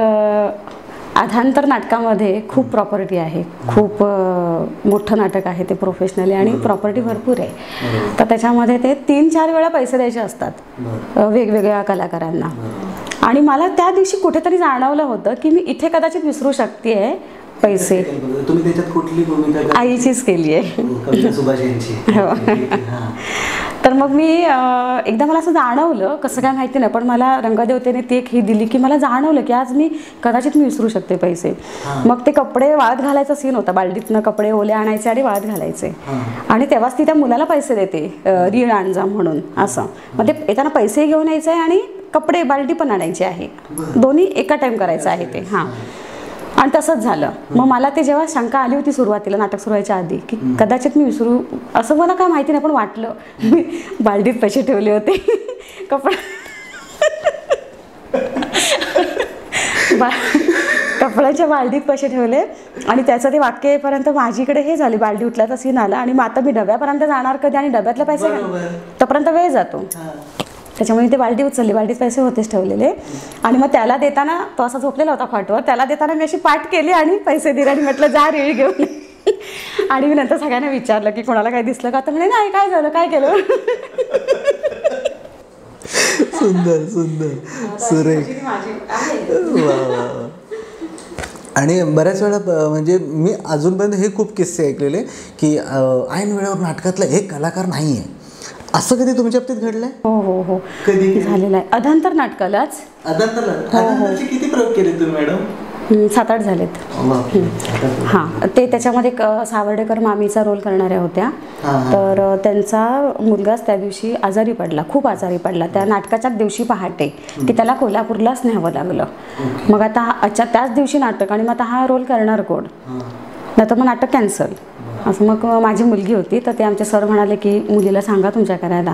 अधांतर नाटकामध्ये खूप प्रॉपर्टी आहे, खूप मोठं नाटक आहे ते प्रोफेशनली आणि प्रॉपर्टी भरपूर आहे. तर त्याच्यामध्ये ते 3-4 वेळा पैसे द्यायचे असतात वेगवेगळ्या कलाकारांना. आणि मला त्या दिवशी कुठेतरी जाणवलं होतं की मी इथे कदाचित विसरू शकते पैसे. तुम्ही त्याच्यात कुठली भूमिका? आईचीच केली आहे. सुभाष यांची. तर मग मी एकदा मला असं जाणवलं, कसं काय माहिती नाही, पण मला रंगदेवतेने ती एक ही दिली की मला जाणवलं की आज मी कदाचित विसरू शकते पैसे. मग ते कपडे वाळत घालायचा सीन होता, बालडीतनं कपडे ओले आणायचे आणि वाळत घालायचे. आणि तेव्हाच ती त्या मुलाला पैसे देते, रीळ आणजा म्हणून असं. मग ते येताना पैसे घेऊन यायचे आहे आणि कपडे बालडी पण आणायची आहे, दोन्ही एका टाइम करायचं आहे ते. हां, आणि तसंच झालं. मग मला ते जेव्हा शंका आली होती सुरुवातीला, नाटक सुरू व्हायच्या आधी, की कदाचित मी विसरू, असं मला काय माहिती नाही, पण वाटलं. मी बालडीत पैसे ठेवले होते, कपड्याच्या बालडीत पैसे ठेवले आणि त्याचं ते वाक्य येईपर्यंत माझीकडे हे झाली, बालडी उठल्याचा सीन आला आणि मग आता मी डब्यापर्यंत जाणार कधी आणि डब्यातले पैसे तोपर्यंत वेळ जातो. त्याच्यामुळे ते बालडी उचलली, बालडीत पैसे होतेच ठेवलेले. आणि मग त्याला देताना, तो असा झोपलेला होता खाटवर, त्याला देताना मी अशी पाठ केली आणि पैसे दिले आणि म्हटलं जा रीळ घेऊन. आणि मी नंतर सगळ्यांना विचारलं की कोणाला काय दिसलं का, तर म्हणे नाही, काय झालं, काय केलं. सुंदर सुंदर सुरेख. आणि बऱ्याच वेळा म्हणजे मी अजूनपर्यंत हे खूप किस्से ऐकलेले की ऐन वेळेवर नाटकातला एक कलाकार नाही आहे, असं कधी तुमच्या बाबतीत घडलंय? हो हो हो, कधी झालेलं आहे. अधांतर नाटकालाच. अधांतरचे किती प्रयोग केले तुम्ही मॅडम? 7-8 झालेत. हां, ते त्याच्यामध्ये सावर्डेकर मामीचा रोल करणाऱ्या होत्या. तर त्यांचा मुलगाच त्या दिवशी आजारी पडला, खूप आजारी पडला त्या नाटकाच्याच दिवशी पहाटे, की त्याला कोल्हापूरलाच न्यावं लागलं. मग आता त्याच दिवशी नाटक, आणि मग आता हा रोल करणार कोण, नाही तर मग नाटक कॅन्सल असं. मग माझी मुलगी होती, तर ते आमचे सर म्हणाले की मुलीला सांगा तुमच्या करायला.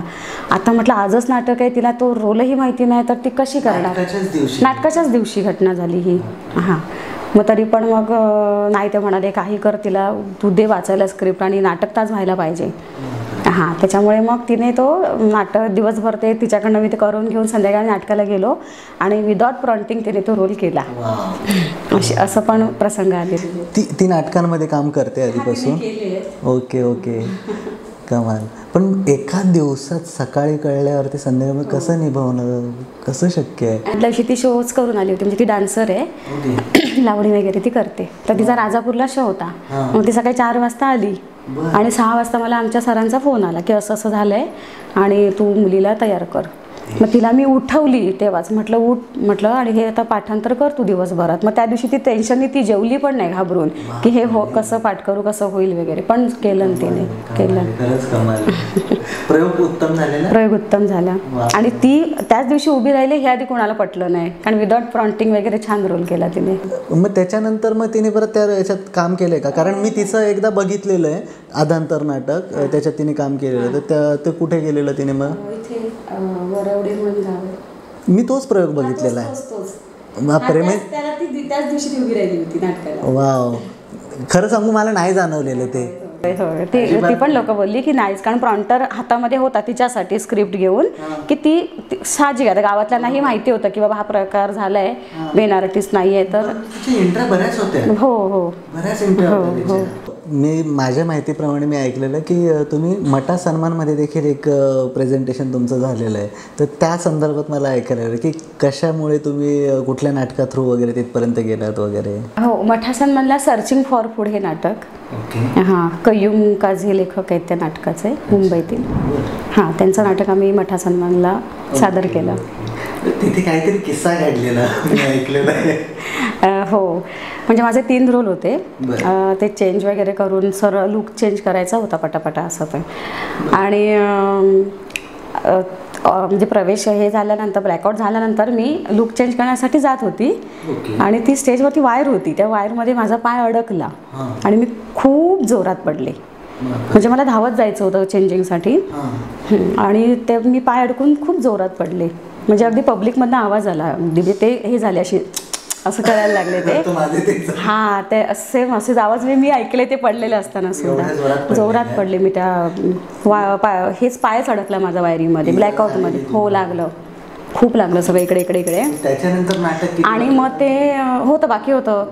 आता म्हटलं आजच नाटक आहे, तिला तो रोलही माहिती नाही, तर ती कशी करणार. नाटकाच्याच दिवशी घटना झाली ही. हां, मग तरी पण मग नाही, ते म्हणाले काही कर, तिला तू दे वाचायला स्क्रिप्ट आणि नाटक तास व्हायला पाहिजे. हां, त्याच्यामुळे मग तिने तो नाटक दिवसभर ते तिच्याकडनं मी ते करून घेऊन संध्याकाळी नाटकाला गेलो आणि विदाउट प्रॉन्टिंग तिने तो रोल केला. असं पण प्रसंग आले. ती नाटकांमध्ये काम करते आधीपासून? ओके ओके, कमाल. पण एका दिवसात सकाळी कळल्यावरती संध्याकाळी कसं निभावणं, कसं शक्य आहे? आदल्या दिवशी ती शोज करून आली होती, म्हणजे ती डान्सर आहे, लावणी वगैरे ती करते. तर तिचा राजापूरला शो होता. मग ती सकाळी 4 वाजता आली आणि 6 वाजता मला आमच्या सरांचा फोन आला की असं असं झालंय आणि तू मुलीला तयार कर. मग तिला मी उठवली तेव्हाच, म्हटलं उठ म्हटलं, आणि हे आता पाठांतर कर तू दिवसभरात. मग त्या दिवशी ती टेन्शननी ती जेवली पण नाही घाबरून की हे हो कसं पाठ करू, कसं होईल वगैरे, पण केलं तिने, केलं. प्रयोग उत्तम झालेला. प्रयोग उत्तम झाला. आणि ती त्याच दिवशी उभी राहिली हे आधी कोणाला पटलं नाही, कारण विदाउट प्रॉन्टिंग वगैरे छान रोल केला तिने. मग त्याच्यानंतर मग तिने परत त्या याच्यात काम केलंय का? कारण मी तिचं एकदा बघितलेलं आहे अधांतर नाटक, त्याच्यात तिने काम केलेलं. तर ते कुठे गेलेलं तिने? मग मी तोच प्रयोग बघितलेला आहे. बापरे, त्याच दिवशी ती उभी राहिली होती नाटकाला. वाव, खरं सांगू मला नाही जाणवलेलं ते. ती पण लोक बोलली की नाहीच, कारण प्रॉन्टर हातामध्ये होता तिच्यासाठी स्क्रिप्ट घेऊन, की ती साहजिक आहे, गावातल्यांनाही माहिती होतं की बाबा हा प्रकार झालाय, मेन आर्टिस्ट नाहीये. तर बऱ्याच होत्या. हो हो, बऱ्याच हो. मी माझ्या माहितीप्रमाणे मी ऐकलेलं की तुम्ही मटा सन्मानमध्ये देखील एक प्रेझेंटेशन तुमचं झालेलं आहे. तर त्या संदर्भात मला ऐकायला आलं की कशामुळे तुम्ही कुठल्या नाटका थ्रू वगैरे तिथपर्यंत गेलात वगैरे. हो, मठा सन्मानला सर्चिंग फॉर फूड हे नाटक. हां, कय्यूम काझी लेखक आहेत त्या नाटकाचे, मुंबईतील. हां, त्यांचं नाटक आम्ही मठा सन्मानला सादर केलं. तिथे काहीतरी किस्सा घडलेला मी ऐकलेला आहे. हो, म्हणजे माझे 3 रोल होते. ते चेंज वगैरे करून सरळ लुक चेंज करायचा होता पटापटा असं ते. आणि म्हणजे प्रवेश हे झाल्यानंतर, ब्लॅकआउट झाल्यानंतर मी लुक चेंज करण्यासाठी जात होती आणि ती स्टेजवरती वायर होती, त्या वायरमध्ये माझा पाय अडकला आणि मी खूप जोरात पडले. म्हणजे मला धावत जायचं होतं चेंजिंगसाठी आणि ते मी पाय अडकून खूप जोरात पडले. म्हणजे अगदी पब्लिकमधनं आवाज आला, ते हे झाले अशी असं करायला लागले ते. तो माझे तेच. हा ते सेम असेच आवाज मी ऐकले ते पडलेले असताना सुद्धा. जोरात पडले मी त्या हेच पायच अडकला माझा वायरीमध्ये, ब्लॅकआउटमध्ये. हो लागलं, खूप लागलं सगळं इकडे इकडे इकडे. त्याच्यानंतर नाटक आणि मग ते होतं बाकी होतं,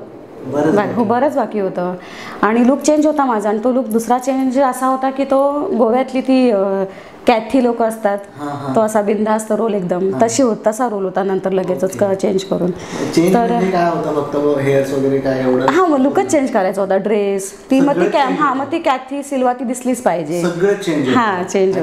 हो बरंच बाकी होतं. आणि लुक चेंज होता माझा. आणि तो लुक दुसरा चेंज असा होता की तो गोव्यातली ती कॅथी लोक असतात, तो असा बिंदास्त रोल एकदम तसा रोल होता. नंतर लगेचच चेंज करून. तर हा मग लुकच चेंज करायचा होता. ड्रेस ती मग ती कॅथी सिल्वा ती दिसलीच पाहिजे. हा चेंज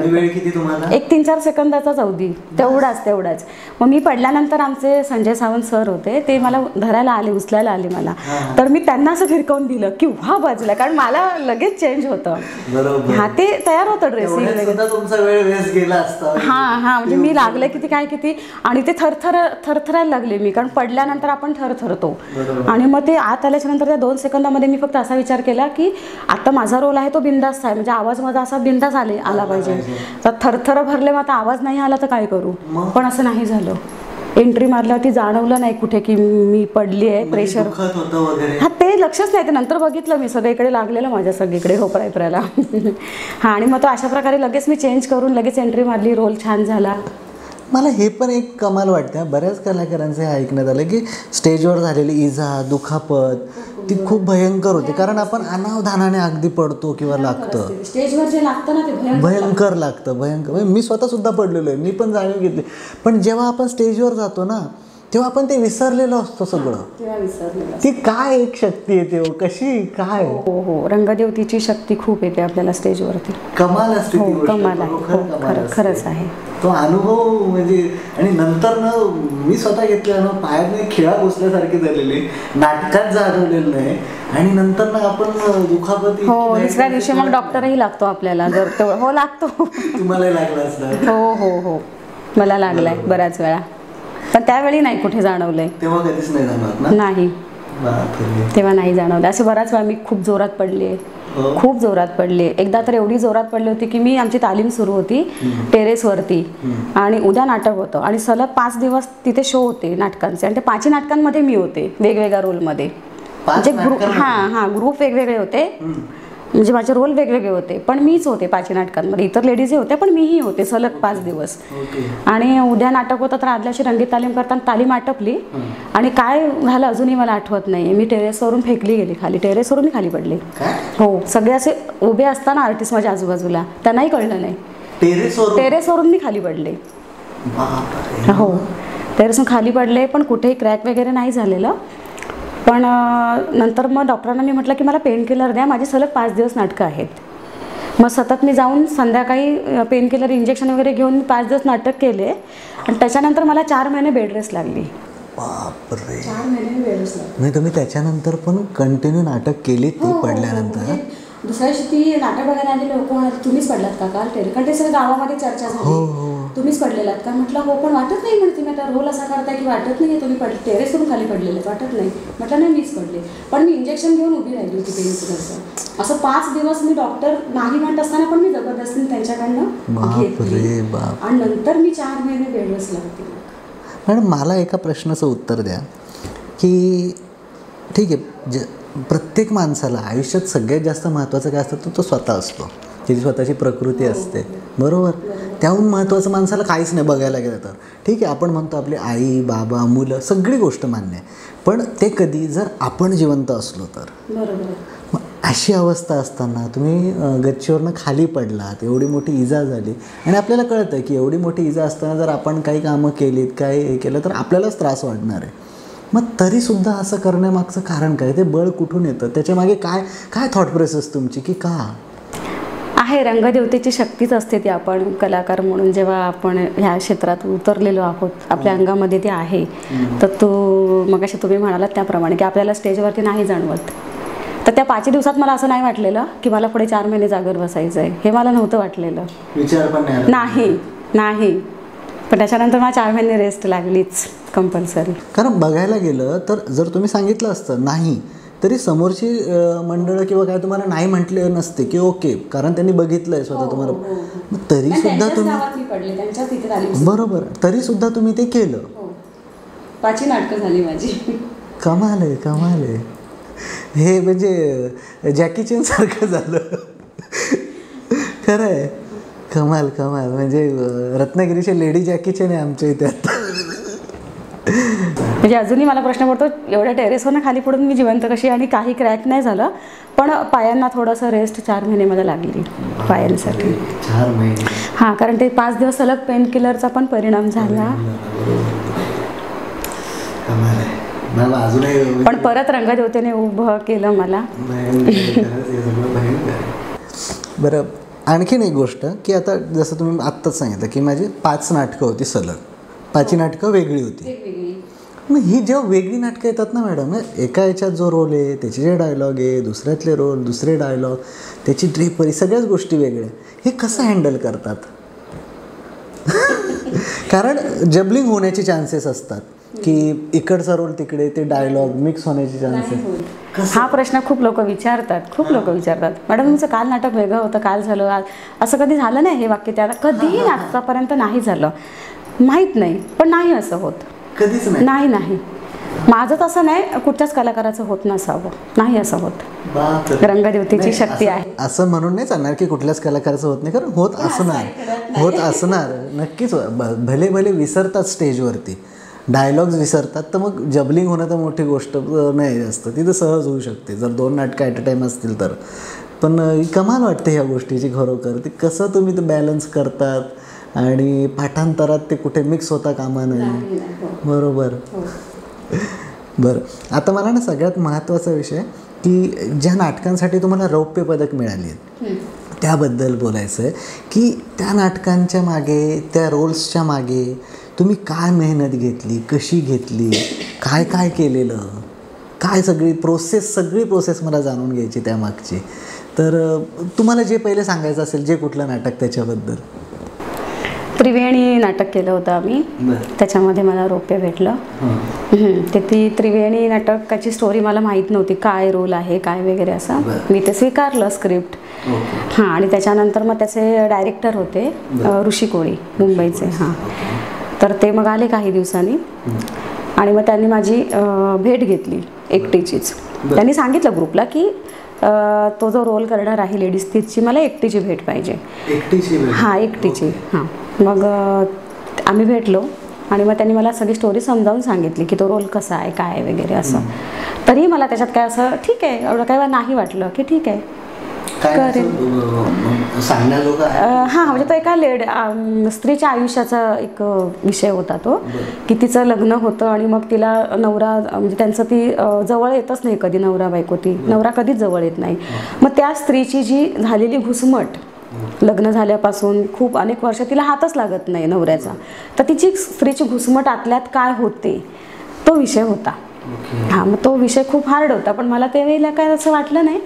एक 3-4 सेकंदाचाच अवधी, तेवढाच. मग मी पडल्यानंतर आमचे संजय सावंत सर होते, ते मला धरायला आले, उचलायला आले मला. तर मी त्यांना असं फिरकवून दिलं की व्हा बाजूला, कारण मला लगेच चेंज होतं. हा ते तयार होतं ड्रेसिंग लगेच. हा म्हणजे मी लागले किती आणि ते थरथरायला लागले मी, कारण पडल्यानंतर आपण थरथरतो. आणि मग ते आत आल्याच्या नंतर त्या 2 सेकंदामध्ये मी फक्त असा विचार केला की आता माझा रोल आहे तो बिंदास आहे, म्हणजे आवाज माझा असा बिंदास आला पाहिजे. तर थरथर भरले, मग आता आवाज नाही आला तर काय करू. पण असं नाही झालं. एंट्री मारल्यावरती जाणवलं नाही कुठे की मी पडली आहे. प्रेशर हा ते लक्षच नाही. ते नंतर बघितलं मी, सगळीकडे लागलेलं माझ्या, सगळीकडे होपरायला. हा आणि मग तो अशा प्रकारे लगेच मी चेंज करून लगेच एंट्री मारली. रोल छान झाला. मला हे पण एक कमाल वाटते, बऱ्याच कलाकारांचं हे ऐकण्यात आलं की स्टेजवर झालेली इजा, दुखापत ती खूप भयंकर होती. कारण आपण अनावधानाने अगदी पडतो किंवा लागतं. स्टेजवर जे लागतं ना ते भयंकर लागतं, भयंकर. मी स्वतः सुद्धा पडलेलो आहे, मी पण जाणीव घेतली. पण जेव्हा आपण स्टेजवर जातो ना, तेव्हा आपण ते विसरलेलो असतो सगळं. ती काय एक शक्ती येते, कशी काय. हो रंगदेवतीची शक्ती खूप येते आपल्याला स्टेजवरती. कमाल असते. कमाल आहे, खरंच आहे तो अनुभव. म्हणजे आणि नंतर ना मी स्वतः घेतला ना, पायाने खिळा घुसल्यासारखी झालेली, नाटकात जाणवलेलं नाही. आणि नंतर ना आपण दुखापती. हो दुसऱ्या दिवशी मग डॉक्टरही लागतो आपल्याला, जर हो लागतो. तुम्हाला लागला असणार. हो मला लागलाय बऱ्याच वेळा, पण त्यावेळी नाही कुठे जाणवलंय. तेव्हा कधीच नाही जाणवत ना. नाही तेव्हा नाही जाणवलं. असे बऱ्याच वेळा मी खूप जोरात पडले. एकदा तर एवढी जोरात पडली होती की मी, आमची तालीम सुरू होती टेरेसवरती आणि उद्या नाटक होतं आणि सलग 5 दिवस तिथे शो होते नाटकांचे. आणि त्या 5 नाटकांमध्ये मी होते वेगवेगळ्या रोलमध्ये. म्हणजे ग्रुप वेगवेगळे होते, म्हणजे माझे रोल वेगवेगळे होते, पण मीच होते 5 नाटकांमध्ये. इतर लेडीजही होत्या पण मीही होते सलग 5 दिवस. आणि उद्या नाटक होतं, तर आदल्याशी रंगीत तालीम करताना तालीम आटपली आणि काय झालं अजूनही मला आठवत नाही. मी टेरेसवरून फेकली गेली खाली, टेरेसवरून मी खाली पडले. हो सगळे असे उभे असताना आर्टिस्ट माझ्या आजूबाजूला, त्यांनाही कळलं नाही. टेरेसवरून मी खाली पडले. हो टेरेसवरून खाली पडले, पण कुठेही क्रॅक वगैरे नाही झालेलं. पण नंतर मग डॉक्टरांना मी म्हटलं की मला पेन किलर द्या, माझे सलग 5 दिवस नाटकं आहेत. मग सतत मी जाऊन संध्याकाळी पेन किलर इंजेक्शन वगैरे घेऊन मी 5 दिवस नाटक केले. आणि त्याच्यानंतर मला 4 महिने बेड रेस्ट लागली. बापरे. 4 महिने बेड रेस्ट लागली. नाही तुम्ही त्याच्यानंतर पण कंटिन्यू नाटक केली ती पडल्यानंतर. दुसऱ्या दिवशी ती नाटक बघायला आली लोक, तुम्हीच पडलात का काल टेरे, कारण ते सगळं गावामध्ये चर्चा झाली. तुम्हीच पडलेलात का म्हटलं हो, पण वाटत नाही म्हणते मी, आता रोल असा करताय की वाटत नाही तुम्ही टेरेसवरून खाली पडलेले, वाटत नाही. म्हटलं नाही मीच पडले, पण मी इंजेक्शन घेऊन उभी राहिली होती पेन किलरचं. असं 5 दिवस मी डॉक्टर नाही म्हणत असताना पण मी जबरदस्तीने त्यांच्याकडनं घेतली. आणि नंतर मी 4 महिने बेड रेस्ट लागते. मॅडम मला एका प्रश्नाचं उत्तर द्या की ठीक आहे, प्रत्येक माणसाला आयुष्यात सगळ्यात जास्त महत्त्वाचं काय असतं, तो स्वतः असतो, त्याची स्वतःची प्रकृती असते, बरोबर. त्याहून महत्त्वाचं माणसाला काहीच नाही बघायला गेलं तर. ठीक आहे आपण म्हणतो आपली आई बाबा मुलं सगळी गोष्ट मान्य आहे, पण ते कधी जर आपण जिवंत असलो तर. बरोबर. मग अशी अवस्था असताना तुम्ही गच्चीवरनं खाली पडलात, एवढी मोठी इजा झाली आणि आपल्याला कळतं की एवढी मोठी इजा असताना जर आपण काही कामं केलीत, काय हे केलं तर आपल्यालाच त्रास वाढणार आहे. मग तरीसुद्धा असं करण्यामागचं कारण काय, ते बळ कुठून येतं, त्याच्यामागे काय काय थॉट प्रोसेस तुमची की का आहे. रंगदेवतेची शक्तीच असते ती. आपण कलाकार म्हणून जेव्हा आपण ह्या क्षेत्रात उतरलेलो आहोत, आपल्या अंगामध्ये ते आहे. तर तो मगाशी तुम्ही म्हणालात त्याप्रमाणे की आपल्याला स्टेजवरती नाही जाणवत. तर त्या 5 दिवसात मला असं नाही वाटलेलं की मला पुढे 4 महिने जागर बसायचं आहे, हे मला नव्हतं वाटलेलं. विचार पण नाही. पण त्याच्यानंतर मला 4 महिने रेस्ट लागलीच कंपल्सरी. कारण बघायला गेलं तर जर तुम्ही सांगितलं असतं नाही तरी समोरची मंडळं किंवा काय तुम्हाला नाही म्हटले नसते की ओके, कारण त्यांनी बघितलंय स्वतः तुम्हाला. मग तरी सुद्धा तुम्ही, बरोबर, तरी सुद्धा तुम्ही ते केलं. 5 नाटकं झाली माझी. कमाल आहे, कमाल आहे. हे म्हणजे जॅकी चॅन सारखं झालं. खरं आहे, कमाल कमाल. म्हणजे रत्नागिरीचे लेडी जॅकी चॅन आहे आमच्या इथे आता. म्हणजे अजूनही मला प्रश्न पडतो, एवढ्या टेरेसवरनं खाली पडून मी जिवंत कशी, आणि काही क्रॅक नाही झालं, पण पायांना थोडंसं रेस्ट 4 महिने मला लागली पायांसाठी. 4 महिने? हां, कारण ते 5 दिवस सलग पेन किलरचा पण परिणाम झाला. अजूनही पण परत रंगदेवतेने उभं केलं मला. बरं, आणखीन एक गोष्ट की आता जसं तुम्ही आत्ताच सांगितलं की माझी 5 नाटकं होती सलग, 5 नाटकं वेगळी होती. मग ही जेव्हा वेगळी नाटकं येतात ना मॅडम, एका याच्यात जो रोल आहे त्याचे जे डायलॉग आहे, दुसऱ्यातले रोल, दुसरे डायलॉग, त्याची ड्रेपरी, सगळ्याच गोष्टी वेगळ्या, हे कसं हँडल करतात? कारण जबलिंग होण्याचे चान्सेस असतात की इकडचा रोल तिकडे, ते डायलॉग मिक्स होण्याचे चान्सेस. हा प्रश्न खूप लोक विचारतात, खूप लोक विचारतात, मॅडम तुमचं काल नाटक वेगळं होतं, काल झालं, आज असं कधी झालं नाही? हे वाक्य त्याला कधीही आतापर्यंत नाही झालं, माहीत नाही, पण नाही असं होत, कधीच नाही. नाही, माझं तसं नाही, कुठच्याच कलाकाराचं होत नसावं, नाही असं होत. रंगदेवतेची शक्ती आहे असं म्हणून नाही चालणार की कुठल्याच कलाकाराचं होत नाही, कारण होत असणार नक्कीच. भले भले विसरतात स्टेजवरती, डायलॉग्स विसरतात, तर मग जबलिंग होणं तर मोठी गोष्ट नाही जास्त, ती तर सहज होऊ शकते जर 2 नाटकं ॲट अ टाईम असतील तर. पण कमाल वाटते ह्या गोष्टीची खरोखर, ती कसं तुम्ही ते बॅलन्स करतात आणि पाठांतरात ते कुठे मिक्स होता कामा नये. बरोबर. बरं, आता मला ना सगळ्यात महत्त्वाचा विषय की ज्या नाटकांसाठी तुम्हाला रौप्य पदक मिळाली आहेत त्याबद्दल बोलायचं आहे की त्या नाटकांच्या मागे, त्या रोल्सच्या मागे तुम्ही काय मेहनत घेतली, कशी घेतली, काय काय केलेलं, काय सगळी प्रोसेस मला जाणून घ्यायची त्यामागची. तर तुम्हाला जे पहिले सांगायचं असेल, जे कुठलं नाटक त्याच्याबद्दल. त्रिवेणी नाटक केलं होतं आम्ही, त्याच्यामध्ये मला रौप्य भेटलं. ते ती त्रिवेणी नाटकाची स्टोरी मला माहीत नव्हती, काय रोल आहे काय वगैरे असं. मी ते स्वीकारलं स्क्रिप्ट. हां, आणि त्याच्यानंतर मग त्याचे डायरेक्टर होते ऋषी कोळी, मुंबईचे. हां, तर ते मग आले काही दिवसांनी आणि मग त्यांनी माझी भेट घेतली एकटीचीच. त्यांनी सांगितलं ग्रुपला की तो जो रोल करणार आहे लेडीज, तिची मला एकटीची भेट पाहिजे. हां, एकटीची. हां, मग आम्ही भेटलो आणि मग त्यांनी मला सगळी स्टोरी समजावून सांगितली की तो रोल कसा आहे, काय वगैरे असं. तरी मला त्याच्यात काय असं ठीक आहे, एवढं काय नाही वाटलं की ठीक आहे करेल. हां, म्हणजे तो एका स्त्रीच्या आयुष्याचा एक विषय होता तो, की तिचं लग्न होतं आणि मग तिला नवरा, म्हणजे त्यांचं ती जवळ येतच नाही कधी, नवरा बायको, ती नवरा कधीच जवळ येत नाही. मग त्या स्त्रीची जी झालेली घुसमट, लग्न झाल्यापासून खूप अनेक वर्ष तिला हातच लागत नाही नवऱ्याचा, तर तिची स्त्रीची घुसमट आतल्यात काय होते तो विषय होता. हां, मग तो विषय खूप हार्ड होता, पण मला त्यावेळेला काय असं वाटलं नाही.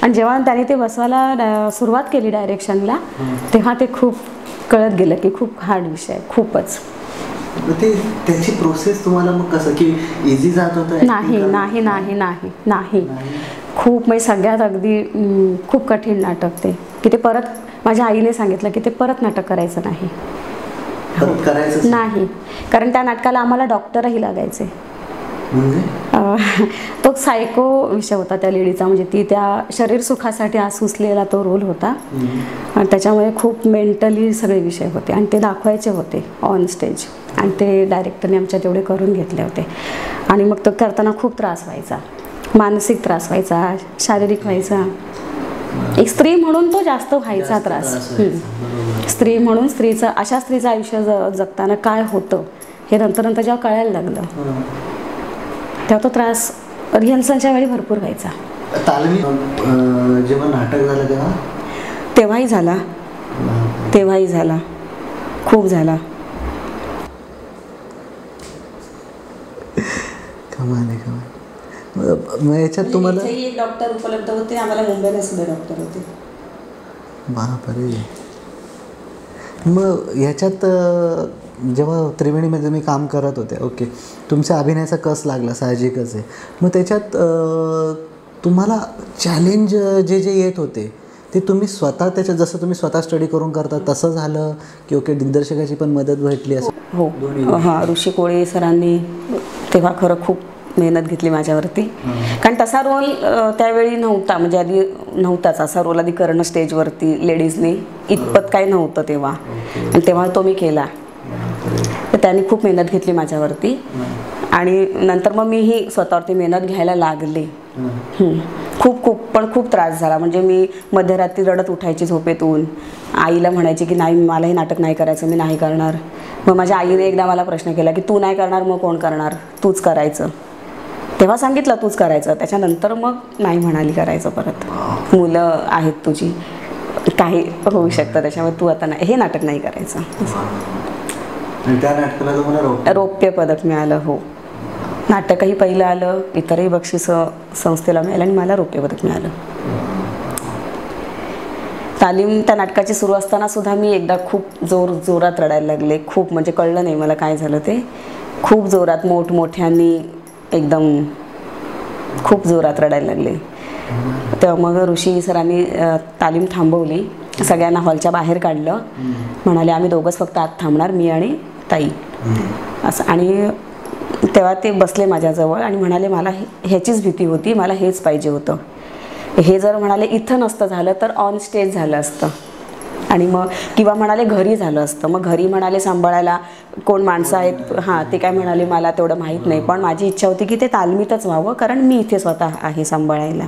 आणि जेव्हा त्याने ते बसवायला सुरुवात केली डायरेक्शनला, तेव्हा ते खूप कळत गेलं की खूप हार्ड विषय, खूपच. त्याची प्रोसेस तुम्हाला मग कसं की इझी जात होतं? नाही नाही नाही नाही नाही, खूप, म्हणजे सगळ्यात अगदी खूप कठीण नाटक ते, की ते परत माझ्या आईने सांगितलं की ते परत नाटक करायचं नाही. करायचं नाही, कारण त्या नाटकाला आम्हाला डॉक्टरही लागायचे. तो सायको विषय होता त्या लेडीचा, म्हणजे ती त्या शरीर सुखासाठी सुचलेला तो रोल होता आणि त्याच्यामुळे खूप मेंटली सगळे विषय होते आणि ते दाखवायचे होते ऑन स्टेज, आणि ते डायरेक्टरने आमच्या तेवढे करून घेतले होते. आणि मग तो करताना खूप त्रास व्हायचा, मानसिक त्रास व्हायचा, शारीरिक व्हायचा. एक स्त्री म्हणून तो जास्त व्हायचा त्रास. स्त्री म्हणून अशा स्त्रीचं आयुष्य जगताना काय होतं हे नंतर जेव्हा कळायला लागलं, तेव्हा तो त्रास रिहर्सलच्या वेळी भरपूर व्हायचा. जेव्हा नाटक झालं तेव्हाही झाला, खूप झाला. कमाल आहे, कमाल. मग याच्यात तुम्हाला एक डॉक्टर उपलब्ध होते, आम्हाला मुंबईला सुद्धा डॉक्टर होते. बापरे. मग ह्याच्यात जेव्हा त्रिवेणीमध्ये तुम्ही काम करत होते, ओके, तुमच्या अभिनयाचा कस लागला, साहजिकच आहे. मग त्याच्यात तुम्हाला चॅलेंज जे येत होते ते तुम्ही स्वतः, त्याच्यात जसं तुम्ही स्वतः स्टडी करून करता तसं झालं की ओके दिग्दर्शकाची पण मदत भेटली असं? हो, हां, ऋषी कोळी सरांनी तेव्हा खरं खूप मेहनत घेतली माझ्यावरती. कारण तसा रोल त्यावेळी नव्हता, म्हणजे आधी नव्हताच असा रोल आधी करणं स्टेजवरती लेडीजनी, इतपत काही नव्हतं तेव्हा. आणि तेव्हा तो मी केला. तर त्यांनी खूप मेहनत घेतली माझ्यावरती आणि नंतर मग मीही स्वतःवरती मेहनत घ्यायला लागले. खूप त्रास झाला. म्हणजे मी मध्यरात्री रडत उठायची झोपेतून, आईला म्हणायची की नाही मला हे नाटक नाही करायचं, मी नाही करणार. मग माझ्या आईने एकदा मला प्रश्न केला की तू नाही करणार मग कोण करणार, तूच करायचं. तेव्हा सांगितलं तूच करायचं, त्याच्यानंतर मग नाही म्हणाली करायचं परत. मुलं आहेत तुझी, काही होऊ शकतं त्याच्यामुळे तू आता नाही, हे नाटक नाही करायचं. त्या नाटकाला तुम्हाला रौप्य पदक मिळालं. हो, नाटकही पहिलं आलं, इतरही बक्षिसं संस्थेला मिळालं आणि मला रौप्य पदक मिळालं. तालीम त्या नाटकाची सुरू असताना सुद्धा मी एकदा खूप जोरात रडायला लागले. खूप म्हणजे कळलं नाही मला काय झालं ते. खूप जोरात मोठमोठ्यांनी एकदम खूप जोरात रडायला लागले. तेव्हा मग ऋषी सरांनी तालीम थांबवली, सगळ्यांना हॉलच्या बाहेर काढलं. म्हणाले आम्ही दोघंच फक्त आत थांबणार, मी आणि ताई असं. आणि तेव्हा ते बसले माझ्याजवळ आणि म्हणाले मला ह्याचीच भीती होती, मला हेच पाहिजे होतं. हे जर म्हणाले इथं नसतं झालं तर ऑन स्टेज झालं असतं आणि मग किंवा म्हणाले घरी झालं असतं. मग घरी म्हणाले सांभाळायला कोण माणसं आहेत, हां ते काय म्हणाले मला तेवढं माहीत नाही, पण माझी इच्छा होती की ते तालमीतच व्हावं कारण मी इथे स्वतः आहे सांभाळायला.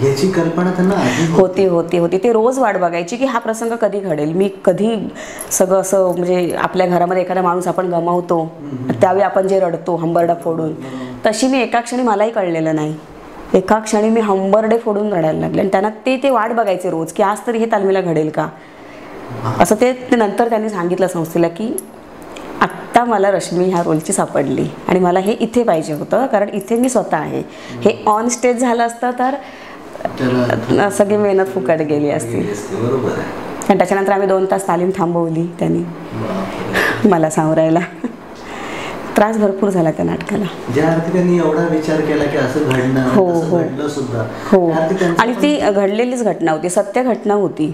याची कल्पना त्यांना होती. ते रोज वाट बघायची की हा प्रसंग कधी घडेल, मी कधी सगळं असं, म्हणजे आपल्या घरामध्ये एखादा माणूस आपण गमावतो त्यावेळी आपण जे रडतो हंबरडा फोडून, तशी मी एका क्षणी, मलाही कळलेलं नाही, एका क्षणी मी हंबरडे फोडून रडायला लागले. आणि त्यांना ते वाट बघायचे रोज की आज तरी हे तालमीला घडेल का असं. ते नंतर त्यांनी सांगितलं संस्थेला की आत्ता मला रश्मी ह्या रोलची सापडली आणि मला हे इथे पाहिजे होतं कारण इथे मी स्वतः आहे. हे ऑन स्टेज झालं असतं तर सगळी मेहनत फुकट गेली असती. आणि त्याच्यानंतर आम्ही 2 तास तालीम थांबवली त्यांनी मला सावरायला. त्रास भरपूर झाला त्या नाटकाला. ज्या अर्थी त्यांनी एवढा विचार केला की असं घडणं, हो घडलं सुद्धा. हो, आणि ती घडलेलीच घटना होती, सत्य घटना होती.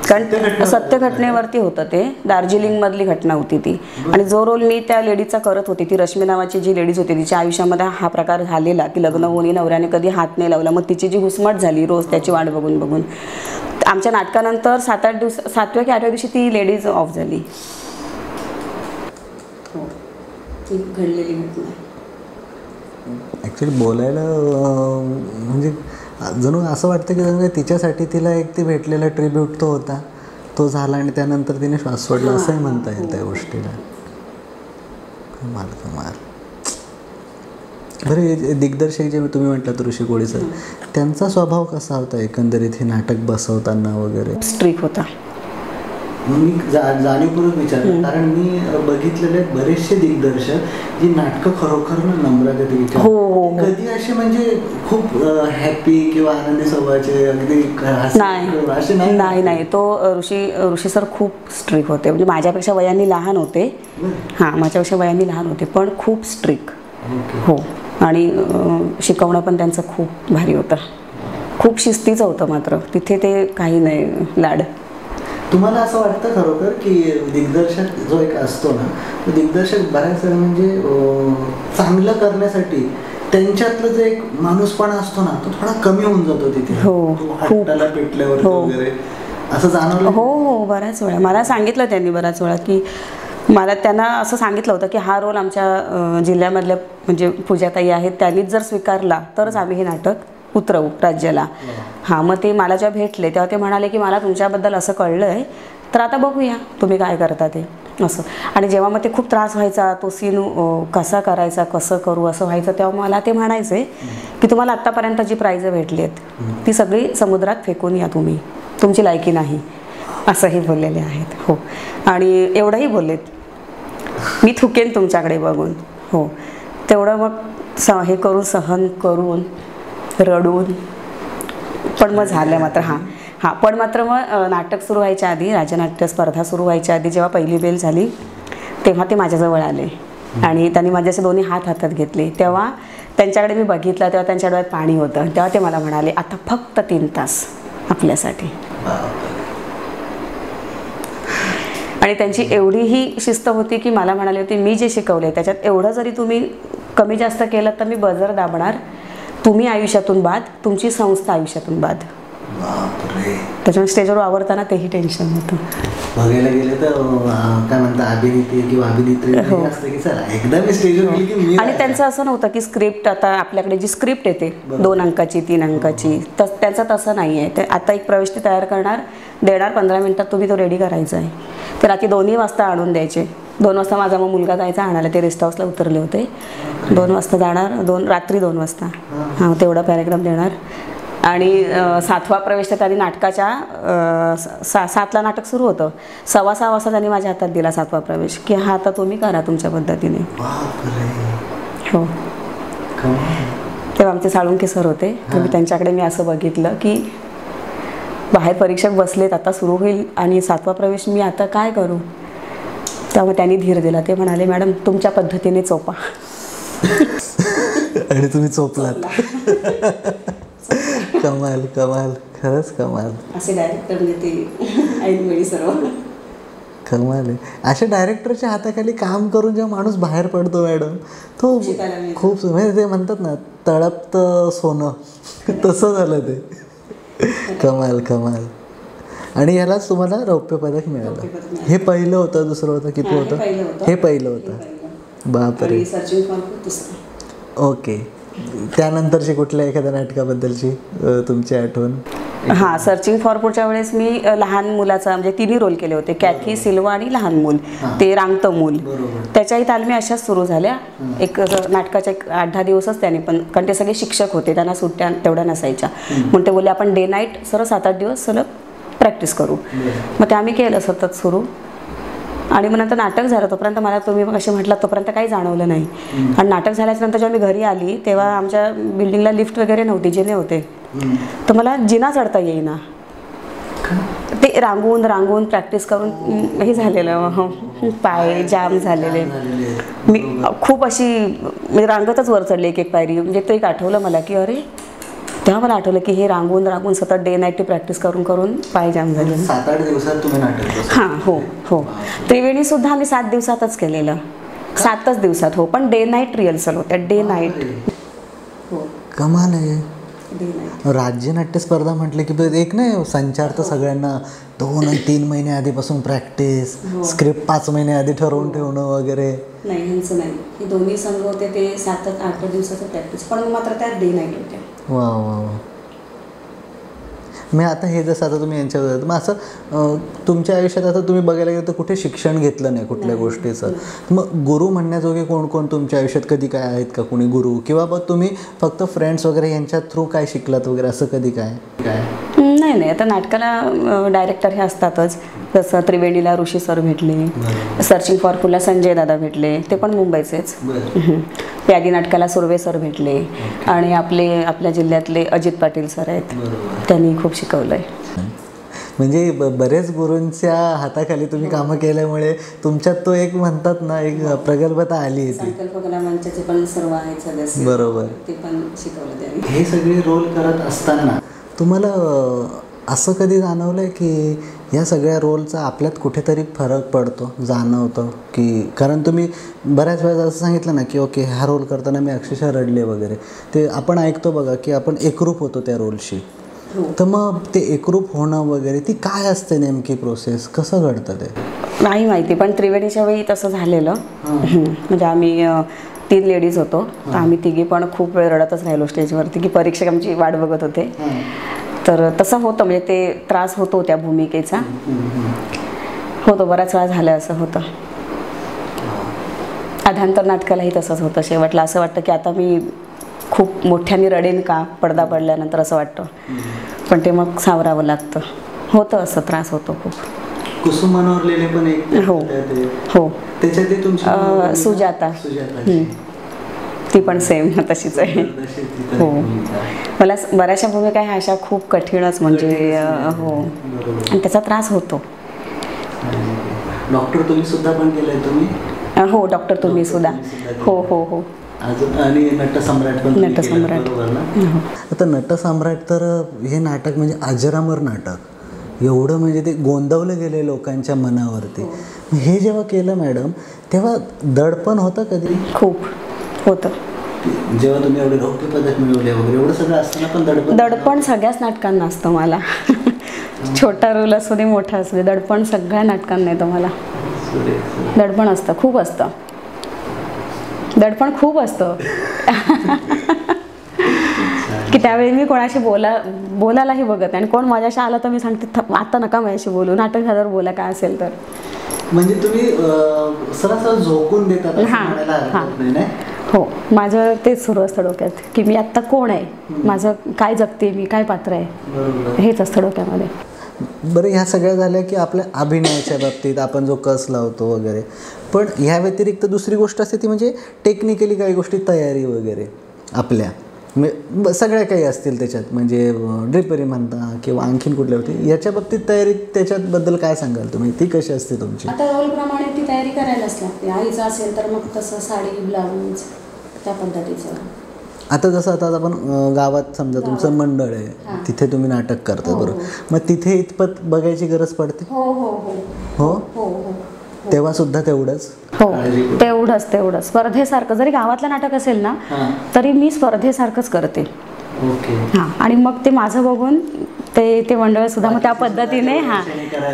कारण सत्य घटनेवरती होतं ते, दार्जिलिंगमधली घटना होती ती. आणि जो रोल मी त्या लेडीचा करत होती, ती रश्मी नावाची जी लेडीज होती, तिच्या आयुष्यामध्ये हा प्रकार झालेला की लग्न होऊन नवऱ्याने कधी हात नाही लावला. मग तिची जी घुसमट झाली रोज त्याची वाट बघून बघून, आमच्या नाटकानंतर 7-8 दिवस, 7व्या की 8व्या दिवशी ती लेडीज ऑफ झाली. घडलेली घटना ॲक्च्युली बोलायला म्हणजे जणू असं वाटतं की जणू तिच्यासाठी तिला एक ते भेटलेला ट्रिब्यूट तो होता, तो झाला आणि त्यानंतर तिने श्वास सोडला असंही म्हणता येईल त्या गोष्टीला. कमाल. बरं, दिग्दर्शक जे तुम्ही म्हटलं ऋषी कोळी सर, त्यांचा स्वभाव कसा होता एकंदरीत हे नाटक बसवताना वगैरे? स्ट्रिक होता. मी जाणीवपूर्वक विचारलं कारण मी बघितलेले बरेचसे दिग्दर्शक जी नाटकं खरोखर नम्रगती कधी असे म्हणजे खूप हॅपी किंवा आनंदी स्वभावाचे अगदी नाही. तो ऋषी सर खूप स्ट्रिक होते. म्हणजे माझ्यापेक्षा वयाने लहान होते. हां, माझ्यापेक्षा वयाने लहान होते पण खूप स्ट्रिक. हो, आणि शिकवणं पण त्यांचं खूप भारी होतं. खूप शिस्तीचं होतं. मात्र तिथे ते काही नाही लाड. तुम्हाला असं वाटतं खरोखर की दिग्दर्शक जो एक असतो ना, तो दिग्दर्शक बऱ्याच वेळा म्हणजे चांगलं करण्यासाठी त्यांच्यातलं जो एक माणूसपणा असतो ना, तो थोडा कमी होऊन जातो तिथे. हट्टाला पेटल्यावर वगैरे असं जाणवलं? हो, बऱ्याच वेळा मला सांगितलं त्यांनी बऱ्याच वेळा की मला त्यांना असं सांगितलं होतं की हा रोल आमच्या जिल्ह्यामधल्या म्हणजे पूजाताई आहेत त्यांनीच जर स्वीकारला तरच आम्ही हे नाटक उतरवू राज्याला. हां, मग ते मला जेव्हा भेटले तेव्हा ते म्हणाले की मला तुमच्याबद्दल असं कळलं आहे, तर आता बघूया तुम्ही काय करता ते असं. आणि जेव्हा मग ते खूप त्रास व्हायचा, तो सीन कसा करायचा, कसं करू असं व्हायचं, तेव्हा मला ते म्हणायचे की तुम्हाला आत्तापर्यंत जी प्राइजं भेटली आहेत ती सगळी समुद्रात फेकून या तुम्ही, तुमची लायकी नाही, असंही बोललेले आहेत. हो, आणि एवढंही बोललेत मी थुकेन तुमच्याकडे बघून. हो, तेवढं मग हे करून, सहन करून, रडून, पण मग झालं मात्र. पण मात्र मग नाटक सुरू व्हायच्या आधी, राजनाट्य स्पर्धा सुरू व्हायच्या आधी जेव्हा पहिली बेल झाली तेव्हा ते माझ्याजवळ आले आणि त्यांनी माझ्याचे दोन्ही हात हातात घेतले. तेव्हा त्यांच्याकडे मी बघितलं, तेव्हा त्यांच्या डोळ्यात पाणी होतं. तेव्हा ते मला म्हणाले आता फक्त 3 तास आपल्यासाठी. आणि त्यांची एवढीही शिस्त होती की मला म्हणाली होती मी जे शिकवले त्याच्यात एवढं जरी तुम्ही कमी जास्त केलं तर मी बजर दाबणार, तुम्ही आयुष्यातून बाद, तुमची संस्था आयुष्यातून बाद. बापरे. त्याच्यामुळे स्टेजवर आवडताना तेही टेन्शन होतं. बघायला गेले तर काय म्हणतात अभिनेत्री किंवा अभिनेत्री असतं की चला एकदा मी स्टेजवर गेली की मी. आणि त्यांचं असं नव्हतं की स्क्रिप्ट, आता आपल्याकडे जी स्क्रिप्ट येते 2 अंकाची 3 अंकाची, त्यांचं तसं नाही आहे. ते आता एक प्रविष्टी तयार करणार, देणार, 15 मिनिटात तुम्ही तो रेडी करायचा आहे. ते रात्री 2 वाजता आणून द्यायचे. 2 वाजता माझा मग मुलगा जायचा आणायला, ते रेस्ट हाऊसला उतरले होते. 2 वाजता जाणार, रात्री 2 वाजता हां तेवढा पॅराग्राफ देणार. आणि 7वा प्रवेश तर त्यांनी नाटकाच्या 7ला नाटक सुरू होतं, 6:15 वाजता त्यांनी माझ्या हातात दिला 7वा प्रवेश, की हा आता तुम्ही करा तुमच्या पद्धतीने. हो. तेव्हा आमचे साळुंके सर होते, तर त्यांच्याकडे मी असं बघितलं की बाहेर परीक्षक बसलेत, आता सुरू होईल आणि 7वा प्रवेश मी आता काय करू. त्यामुळे त्यांनी धीर दिला. ते म्हणाले मॅडम तुमच्या पद्धतीने चोपा. आणि तुम्ही चोपलात. कमाल कमाल, खरंच कमाल. असे डायरेक्टर ते ऐनवेळी सर्व कमाल आहे. अशा डायरेक्टरच्या हाताखाली काम करून जेव्हा माणूस बाहेर पडतो मॅडम, तो खूप म्हणजे ते म्हणतात ना तळपतं सोनं, तसं झालं ते. कमाल कमाल. आणि यालाच तुम्हाला रौप्य पदक मिळालं. हे पहिलं होतं, दुसरं होतं, किती होतं? हे पहिलं होतं. बापरे. ओके. त्यानंतरची कुठल्या एखाद्या नाटकाबद्दलची तुमची आठवण? हां, सर्चिंग फॉर पुढच्या वेळेस मी लहान मुलाचा म्हणजे 3 रोल केले होते, कॅथी, सिल्वा आणि लहान मूल, ते रांगतं मूल. त्याच्याही तालमी अशाच सुरू झाल्या. एक नाटकाच्या 8-10 दिवसच त्याने, पण कारण ते सगळे शिक्षक होते, त्यांना सुट्ट्या तेवढ्या नसायच्या, म्हणून ते बोलले आपण डे नाईट सर 7-8 दिवस सलग प्रॅक्टिस करू. मग ते आम्ही केलं सतत सुरू. आणि मग नंतर नाटक झालं, तोपर्यंत मला तुम्ही मग असे म्हटलं तोपर्यंत काही जाणवलं नाही. आणि नाटक झाल्याच्यानंतर जेव्हा मी घरी आली तेव्हा आमच्या बिल्डिंगला लिफ्ट वगैरे नव्हती, जिने होते, तर मला जिना चढता येईना. ते रांगून रांगून प्रॅक्टिस करून हे झालेलं, पाय जाम झालेले. मी खूप अशी म्हणजे रांगतच वर चढले एक पायरी. म्हणजे तो एक आठवलं मला की अरे, तेव्हा मला आठवलं की हे रांगून रांगून सतत डे नाईट प्रॅक्टिस करून करून पाय जाम झाले. 7-8 दिवसात तुम्ही नाटक? हां, हो हो. त्रिवेणी सुद्धा आम्ही 7 दिवसातच केलेलं, 7च दिवसात. हो, पण डे नाईट रिहर्सल होत्या, डे नाईट. हो, कमाल आहे. राज्य नाट्य स्पर्धा म्हटलं की एक नाही संचार तर सगळ्यांना 2 आणि 3 महिने आधीपासून प्रॅक्टिस, स्क्रिप्ट 5 महिने आधी ठरवून ठेवणं वगैरे. नाही, ह्यांचं नाही. हे दोन्ही संघ होते ते 7-8 दिवसाचं प्रॅक्टिस, पण मात्र त्यात डे नाईट होत्या. वा वा वा. मी आता हे जसं आता तुम्ही यांच्यावर, मग असं तुमच्या आयुष्यात आता तुम्ही बघायला गेलं तर कुठे शिक्षण घेतलं नाही कुठल्या गोष्टीचं, मग गुरु म्हणण्याजोगे कोण कोण तुमच्या आयुष्यात कधी काय आहेत का कोणी गुरु, किंवा मग तुम्ही फक्त फ्रेंड्स वगैरे यांच्या थ्रू काय शिकलात वगैरे असं कधी काय? नाही नाही, आता नाटकाला डायरेक्टर हे असतातच. जसं त्रिवेणीला ऋषी सर भेटले, सर्चिंग फॉर पुला संजय दादा भेटले, ते पण मुंबईचेच. प्यादी नाटकाला सुर्वे सर भेटले, आणि आपल्या जिल्ह्यातले अजित पाटील सर आहेत, त्यांनी खूप शिकवलंय. म्हणजे बरेच गुरूंच्या हाताखाली तुम्ही कामं केल्यामुळे तुमच्यात तो एक म्हणतात ना एक प्रगल्भता आली. संकल्प कला मंचाचे पण सर्व आहेत सदस्य, बरोबर, ते पण शिकवलं त्यांनी. हे सगळे रोल करत असताना तुम्हाला असं कधी जाणवलं की या सगळ्या रोलचा आपल्यात कुठेतरी फरक पडतो, जाणवतं की, कारण तुम्ही बऱ्याच वेळा असं सांगितलं ना की ओके हा रोल करताना मी अक्षरशः रडले वगैरे, ते आपण ऐकतो बघा की आपण एकरूप होतो त्या रोलशी. तर मग ते एकरूप होणं वगैरे ती काय असते नेमकी प्रोसेस, कसं घडतं ते? नाही माहिती, पण त्रिवेणीच्या वेळी तसं झालेलं. म्हणजे आम्ही 3 लेडीज होतो, तर आम्ही तिघी पण खूप वेळ रडतच राहिलो स्टेजवरती, की परीक्षक आमची वाट बघत होते. तर तसं होतं, म्हणजे ते त्रास होतो त्या भूमिकेचा, होतो बऱ्याच वेळा झालं असं होतं. अधांतर नाटकालाही तसंच होतं. शेवटला असं वाटतं की आता मी खूप मोठ्याने रडेन का पडदा पडल्यानंतर, असं वाटतं, पण ते मग सावरावं लागतं. होतं असं, त्रास होतो खूप. कुसुमानवरलेले पण एक, हो हो, त्याच्यात तुमची सुजाता, ती पण सेम तशीच आहे. हो, मला बऱ्याचशा भूमिका ह्या अशा खूप कठीणच, म्हणजे हो, आणि त्याचा त्रास होतो. डॉक्टर तुम्ही सुद्धा पण केलंय तुम्ही? हो, डॉक्टर तुम्ही सुद्धा. हो हो हो. आणि नटसम्राट पण? नटसम्राट. आता नटसम्राट तर हे नाटक म्हणजे अजरामर नाटक, एवढं म्हणजे ते गोंदवलं गेले लोकांच्या मनावरती. हे जेव्हा केलं मॅडम तेव्हा दडपण होतं कधी? खूप होतं. जेव्हा तुम्ही एवढे रौप्य पदक मिळवले वगैरे एवढं सगळं असताना पण दडपण सगळ्याच नाटकांना असतं मला. छोटा रोल असू दे मोठा असू दे, दडपण सगळ्या नाटकांना येतं मला. दडपण असतं, खूप असतं दडपण, खूप असतं. की त्यावेळी मी कोणाशी बोलायलाही बघत नाही, आणि कोण माझ्याशी आलं तर मी सांगते आता नका माझ्याशी बोलू, नाटक झाल्यावर बोला काय असेल तर. म्हणजे तुम्ही सरळ झोकून देतात असं म्हणायला हरकत नाही ना? हो, माझं तेच सुरू असतं डोक्यात की मी आत्ता कोण आहे, माझं काय जगते मी, काय पात्र आहे, हेच असतं डोक्यामध्ये. बरं, ह्या सगळ्या झाल्या की आपल्या अभिनयाच्या बाबतीत आपण जो कस लावतो वगैरे, पण ह्या व्यतिरिक्त दुसरी गोष्ट असते ती म्हणजे टेक्निकली काही गोष्टी तयारी वगैरे आपल्या सगळ्या काही असतील त्याच्यात, म्हणजे ड्रिपरी म्हणता किंवा आणखीन कुठल्या होती याच्या बाबतीत तयारी, त्याच्याबद्दल काय सांगाल तुम्ही? ती कशी असते तुमची? आता रोलप्रमाणे ती तयारी करायलाच लागते. आईचं असेल तर मग तसं साडी ब्लाऊज त्या पद्धतीचं. आता जसं आता आपण गावात समजा तुमचं मंडळ आहे, तिथे तुम्ही नाटक करता, बरोबर, मग तिथे इतपत बघायची गरज पडते? हो हो हो हो हो हो. तेव्हा सुद्धा तेवढंच? हो, तेवढंच स्पर्धेसारखं. जरी गावातलं नाटक असेल ना तरी मी स्पर्धेसारखंच करते. हां, आणि मग ते माझं बघून ते मंडळ सुद्धा मग त्या पद्धतीने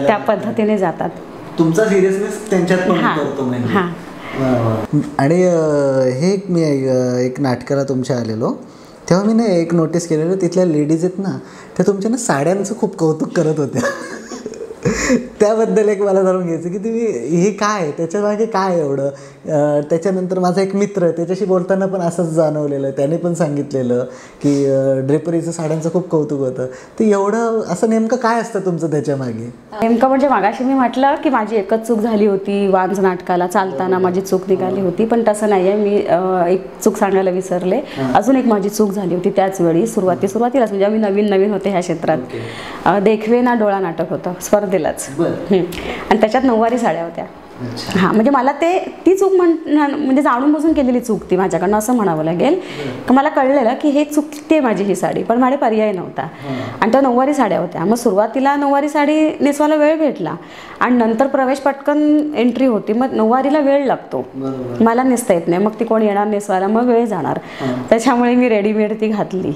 त्या पद्धतीने जातात. तुमचा सिरियसनेस त्यांच्यात पण करतो म्हणजे. हां. आणि हे मी एक नाटकाला तुमच्या आलेलो तेव्हा मी ना एक नोटीस केलेलं, तिथल्या लेडीज आहेत ना त्या तुमच्या ना साड्यांचं खूप कौतुक करत होत्या. त्याबद्दल एक मला जाणून घ्यायचं की तुम्ही हे काय, त्याच्या मागे काय एवढं. त्याच्यानंतर माझा एक मित्र त्याच्याशी बोलताना पण असंच जाणवलेलं, त्याने पण सांगितलेलं की ड्रेपरीचं साड्यांचं खूप कौतुक होतं. तर एवढं असं नेमकं काय असतं तुमचं त्याच्यामागे? नेमकं म्हणजे मागाशी मी म्हटलं की माझी एकच चूक झाली होती, वांज नाटकाला चालताना माझी चूक निघाली होती, पण तसं नाही आहे. मी एक चूक सांगायला विसरले. अजून एक माझी चूक झाली होती त्याच वेळी, सुरुवातीलाच, म्हणजे मी नवीन होते ह्या क्षेत्रात. देखवे ना डोळा नाटक होतं स्पर्धेलाच, आणि त्याच्यात 9वारी साड्या होत्या. हां, म्हणजे मला ती चूक म्हणजे जाणून बसून केलेली चूक ती माझ्याकडनं असं म्हणावं लागेल. तर मला कळलेलं की हे चुकते माझी ही साडी, पण माझे पर्याय नव्हता, आणि त्या 9वारी साड्या होत्या. मग सुरुवातीला 9वारी साडी नेसवायला वेळ भेटला, आणि नंतर प्रवेश पटकन एंट्री होती, मग 9वारीला वेळ लागतो, मला नेसता येत नाही, मग ती कोण येणार नेसवायला, मग वेळ जाणार. त्याच्यामुळे मी रेडीमेड ती घातली,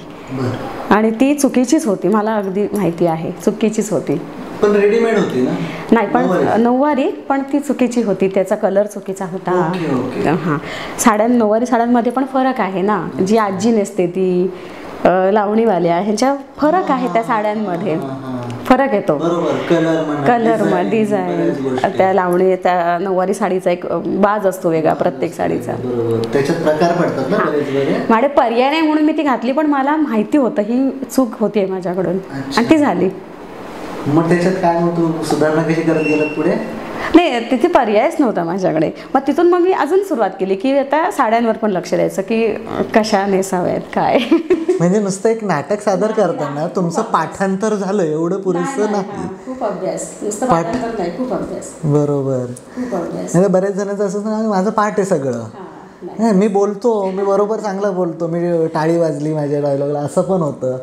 आणि ती चुकीचीच होती, मला अगदी माहिती आहे, चुकीचीच होती. पण रेडीमेड होती ना? नाही, पण 9वारी, पण ती चुकीची होती, त्याचा कलर चुकीचा होता. हां, 9वारी साड्यांमध्ये पण फरक आहे ना, जी आजी नेसते ती लावणीवाल्या, ह्यांच्या फरक आहे, त्या साड्यांमध्ये फरक येतो, कलर डिझाईन, त्या लावणी, त्या 9वारी साडीचा एक बाज असतो वेगळा प्रत्येक साडीचा, त्याच्यात प्रकार पडतात ना. माझे पर्याय नाही म्हणून मी ती घातली, पण मला माहिती होतं ही चूक होती माझ्याकडून, आणि ती झाली. मग त्याच्यात काय मग सुधारणा कशी करत गेलात पुढे? नाही, तिथे पर्यायच नव्हता माझ्याकडे. मग तिथून मग मी अजून सुरुवात केली की आता साड्यांवर पण लक्ष द्यायचं की कशा नेसाव्यात काय. म्हणजे नुसतं एक नाटक सादर करताना तुमचं पाठांतर झालं एवढं पुरेसं नाही? खूप अभ्यास, नुसतं पाठांतर नाही, खूप अभ्यास. बरोबर, खूप अभ्यास. बरेच जणांचं असं ना, माझं पाठ आहे सगळं, मी बोलतो, मी बरोबर चांगलं बोलतो, मी टाळी वाजली माझ्या डायलॉगला, असं पण होतं.